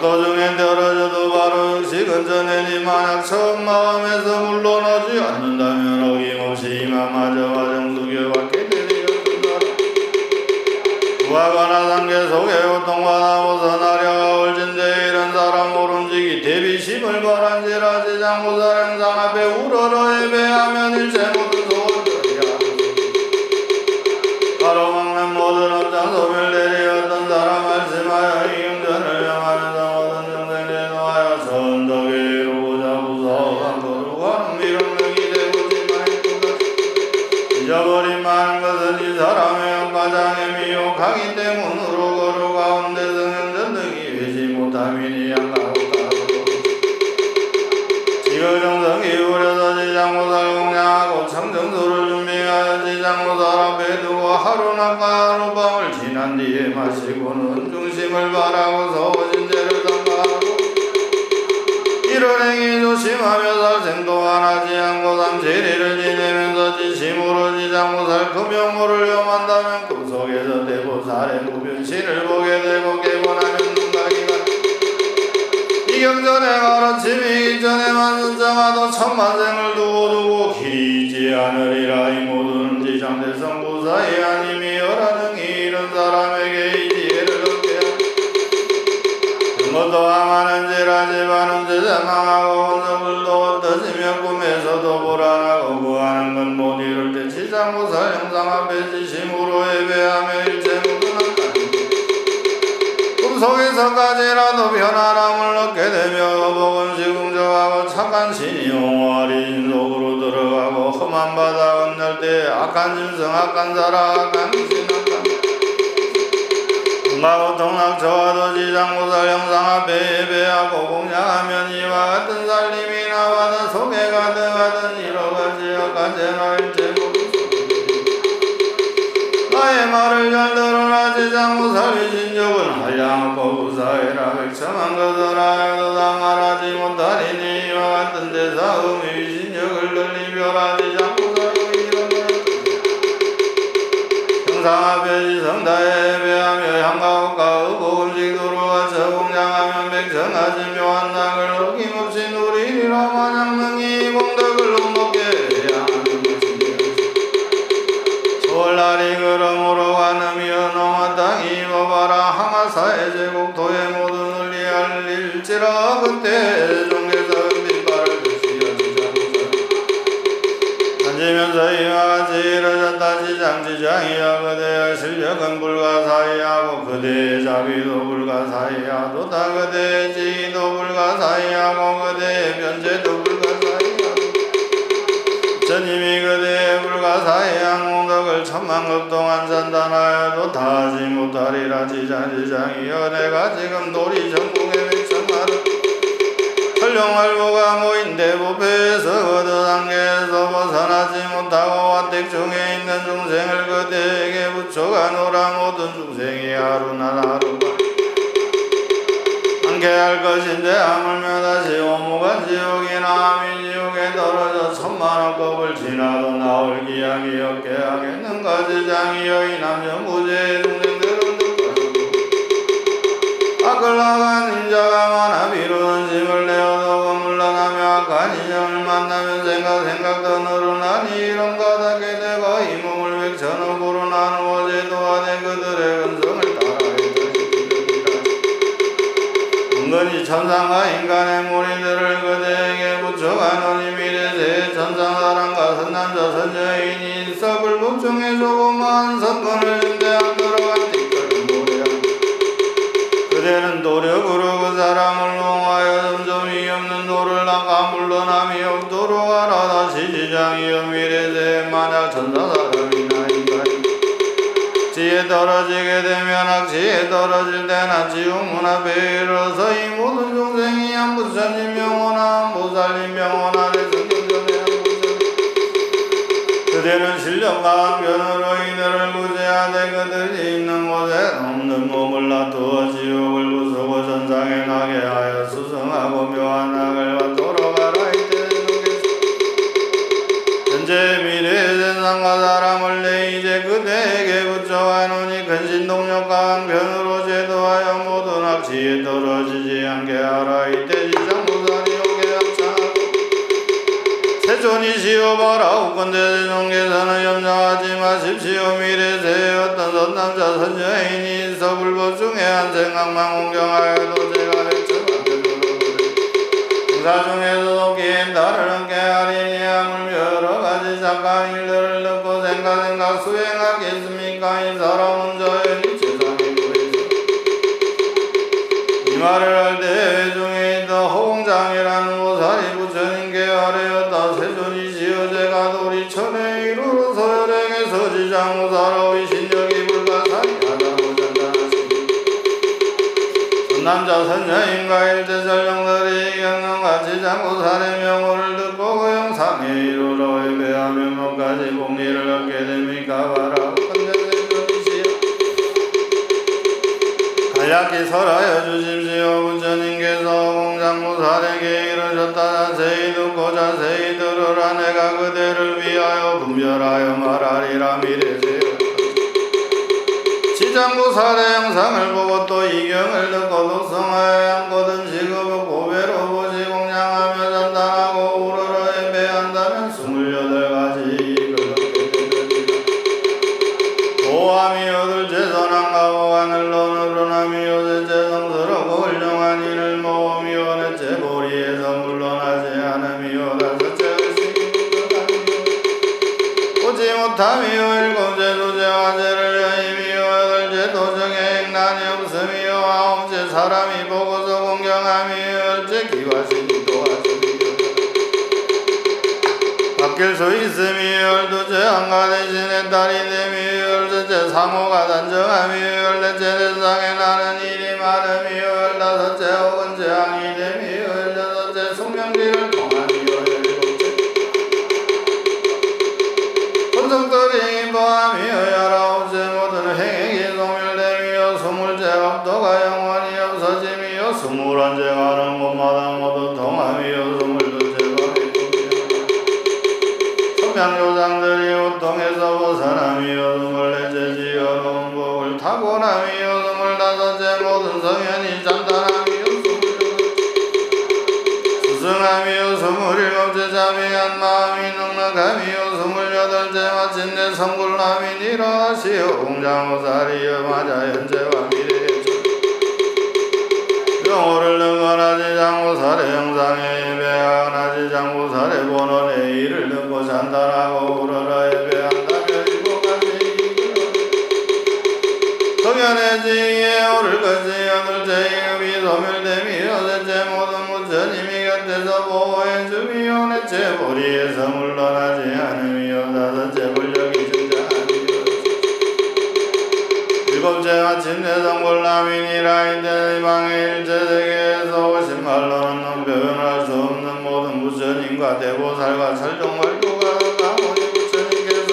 도중에 떨어져도 바로 역시 근처내니 만약 처음 마음에서 물러나지 않는다면 어김없이 이마마저 화정수교 받게 되리였다. 구하거나 상계 속에 고통받아 벗어나려 올진데 이런 사람 오른지기 대비심을 바란지라. 지장무살 행상 앞에 우러러 예배하면 일체 모든 소원들이야. 가로막는 모든 업장 가장에 미혹하기 때문으로 거루 가운데 성현전등이 회지 못함이니 양가고 지거정성이 우려서 지장모살 공양하고 청정소를 준비하여 지장모살 앞에 두고 하루 낮과 하룻밤을 지난 뒤에 마시고는 중심을 바라고서 오진제를 삼가하고 이런 행위 조심하며 살생도 안하지 않고 삼재리를 지내면서 지심으로 지장모살 금영모를 염한다면 꿈속에서 대보살의 무변신을 보게 되고 깨고나면 눈가기가 이경전에 가르침이 이전에만 선정하도 천만생을 두고 길이지 않으리라. 이 모든 지장대성 부사의 아님이 열하능이 이런 사람에게 이 지혜를 얻게 것도 항하는지라 집안은 제자망하고 혼성불도 어떠시며 꿈에서도 불안하고 구하는 건 못 이룰 때 지장무살 형상 앞에 지심으로 예배하며 일체무근한다. 꿈속에서까지라도 변화람을 얻게 되며 복음시궁정하고 착한 신이 홍화리 인속으로 들어가고 험한 바다 건널 때 악한 짐승 악한 사람 악한 귀신 악한 마고 동락처와도 지장무살 형상 앞에 예배하고 공양하면 이와 같은 살림이 나와는 속에 가득하던 여러가지 악한 재나 일체고 나의 말을 잘 들으라. 지장무살 위신적은 한량없고 부사해라. 백천만 것을 하여도 다 말하지 못하리니 이와 같은 대사음이 위신적을 들리벼라. 지장무살의 이름은 형상 앞에 지성다에 예배하며 향가옥과 의복음식 두루와 저공양하면 백천하지 묘한 낙을 어김없이 누리리라. 만약 능히 공덕을 넘먹게 해야 하는 것이며 월날이 그러므로 관음이여 농한 땅이 입어봐라. 항아사의 제국토의 모든 을리 알릴지라. 그때 종에서 은빛발을 드시어 지장무살 앉으면서 이와 같이 이르셨다. 지장이여 그대의 실력은 불가사의하고 그대의 자비도 불가사의하도 다 그대의 지위도 불가사의하고 그대의 변제도 불가사의하고 전임이 그대의 불가사의한 공덕을 천만급 동안 전단하여도 다 하지 못하리라. 지장이여 내가 지금 도리 전국에 백천마를 헐룡활보가 모인 대부패에서 거듭 단계에서 벗어나지 못하고 와택 중에 있는 중생을 그대에게 붙여가노라. 모든 중생이 하루나 하루가 함께 할 것인데 하물며 다시 오무간 지옥이나 아미지옥에 떨어져 천만억 법을 지나도 나올 기약이 없게 하겠는가. 지장이여 이 남녀 무죄의 중생들은 악을 나간 인자가 많아 비로는 심을 내어도 물러나며 악한 인연을 만나면 생각도 늘어나니 이런 가닥에 되고 이 몸을 백천억으로 나누어 제도화된 그들의 근성을 따라해 은근히 천상과 인간의 무리들을 그대에게 붙여가노니 미래세의 천상사람과 선남자 선여인이 서불법 중에 조그마한 선권을 인대한 들어간 띠끌을 노래하고 그대는 노력으로 그 사람을 농하여 점점이 없는 도를 나가 물러남이 없도록 하라. 다시 지장이여 미래세에 만약 천사사람이나 인간이 지에 떨어지게 되면 악지에 떨어질 때나 지옥문 앞에 이르러서 이 모든 중생이 한 부처님 명호나 한 보살님 명호나 내 성경전에 한 부처님 그대는 신령과 항변으로 이들을 구제하되 그들이 있는 곳에 없는 몸을 놔두어 지옥을 부수고 전상에 나게 하여 수성하고 묘한 악을 받도록 하라. 이때 현재 미래의 세상과 사람을 내 이제 그대에게 붙여가노니 근신동력과 항변으로 제도하여 모든 악취에 떨어지지 않게 하라. 이때 지장무살이 오게 합창하고 세존이시오 바라옵건대 세종께서는 염려하지 마십시오. 미래세에 어떤 선남자 선여인이 있어 불법 중에 한 생각만 공경하여도 제가 백천만들 행사 중에서도 기엔 달을 얻게 하리니 하물며 여러가지 착한 일들을 듣고 생각 수행하겠습니까. 이 사람은 저의 세상에 보이소 이 말을 할 때 회중에 있던 호공장이라는 모살이 부처님께 아뢰었다. 세존이시여 제가 도리천에 이르러서 열행에서 지장무사로 위신력이 남자 선녀인과 일제 전령들이 경영같이 장구살의 명호를 듣고 그 영상에 이르러 예배하며 뭐까지 공리를 얻게 됩니까? 바라 간략히 설하여 주십시오. 부처님께서 공장무살에게 이르셨다. 자세히 듣고 자세히 들으라. 내가 그대를 위하여 분별하여 말하리라. 미래세요. 지장무살의 영상을 보고 또 이경을 듣고 독성하여 양고든 지급을 고배로 보시 공양하며 잔단하고 우러러 예배한다면 28가지 고함이 얻을 제선한가 보관을로 늘어남이 요새 제성스럽고 훌륭한 이를 모으미요 넷째 보리에서 물러나지 않음이요 다섯째 오지 못함이요 일곱째 도제와 제를 여임이요 여덟째 도정에 행난이 없음이요 아홉째 사람이 보고서 공경함이요 열째 기와신이 도와주미요 바뀔 수 있음이요 열두째 한가 대신에 딸이 됨이요 열셋째 상호가 단정함이요 열넷째 세상에 나는 일이 많음이요 열다섯째 혹은 재앙이 됨이요 열여섯째 숙명기를 통함이요 열일곱째 혼성들이 임보함이요 열아홉째 모든 행액이 소멸됨이요 스물째 업도가 영원히 없어짐이요 스물한째 가는 곳마다 모두 통함이요 스물둘째 선명조상들이 우통에서 벗어남이요 스물넷째 지어놓은 복을 타고남이요 스물다섯째 모든 성현이 잔단함이요 스승함이요 스물일곱째 자비한 마음이 넉넉함이요 스물여덟째 마침내 성불남이 일어나시오 공장무살이여 맞아 현재와 미래에 영호를 능건하지 장무살의 영상에 예배하나지 장무살의 본원에 이를 듣고 잔단하고 우러러 예배한다며 일곱가지 성현의 지위에 오를 것이 여덟째 일급이 소멸됨이 여섯째 모든 부처님이 곁에서 보호해 주미요 넷째 보리에서 물러나지 않음이요 다섯째 불력이 증자하미요 일곱째 마침내 성불남이니라 이때 방의 일체 세계에서 오신 말로는 표현할 수 없는 모든 부처님과 대보살과 철종활구가 나오니 부처님께서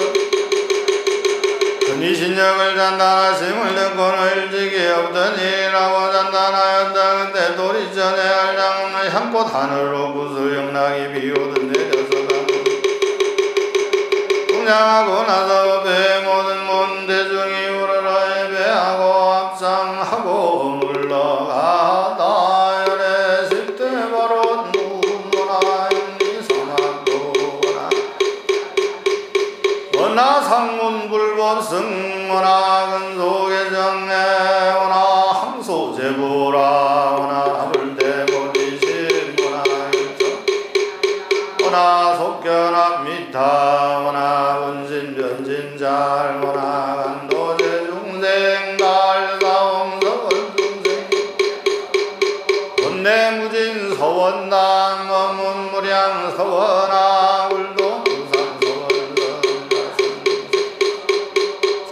근위신력을 잔단하심을 듣고는 일찍이 없더니라고 잔단하였다. 그때 도리전에 알장은 향꽃 하늘로 구슬영락이 비오듯 내려서 가고 공양하고 나서 배 모든 대중이 우러러 예배하고 합상하고 물러가다 열의 10대 바로 누구나 영리사막도거나 원하 상문불법 승원하 근속의 정례원하 항소제보라 원하 불대보리신원하 원하 속견합 미타 원하 운신변진잘 원하 간도제 중생 달사홍서원 중생 원내무진 서원단 원문무량 서원하 울도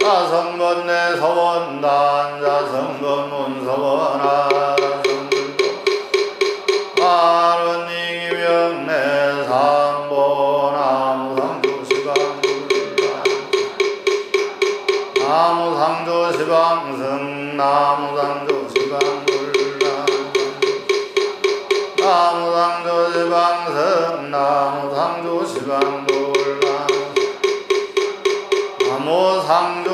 사성건내 서원단 자성건문 서원하 아론이기명내 나무상조시방승 나무상조시방불라 나무상조시방승 나무상조시방불라 나무상조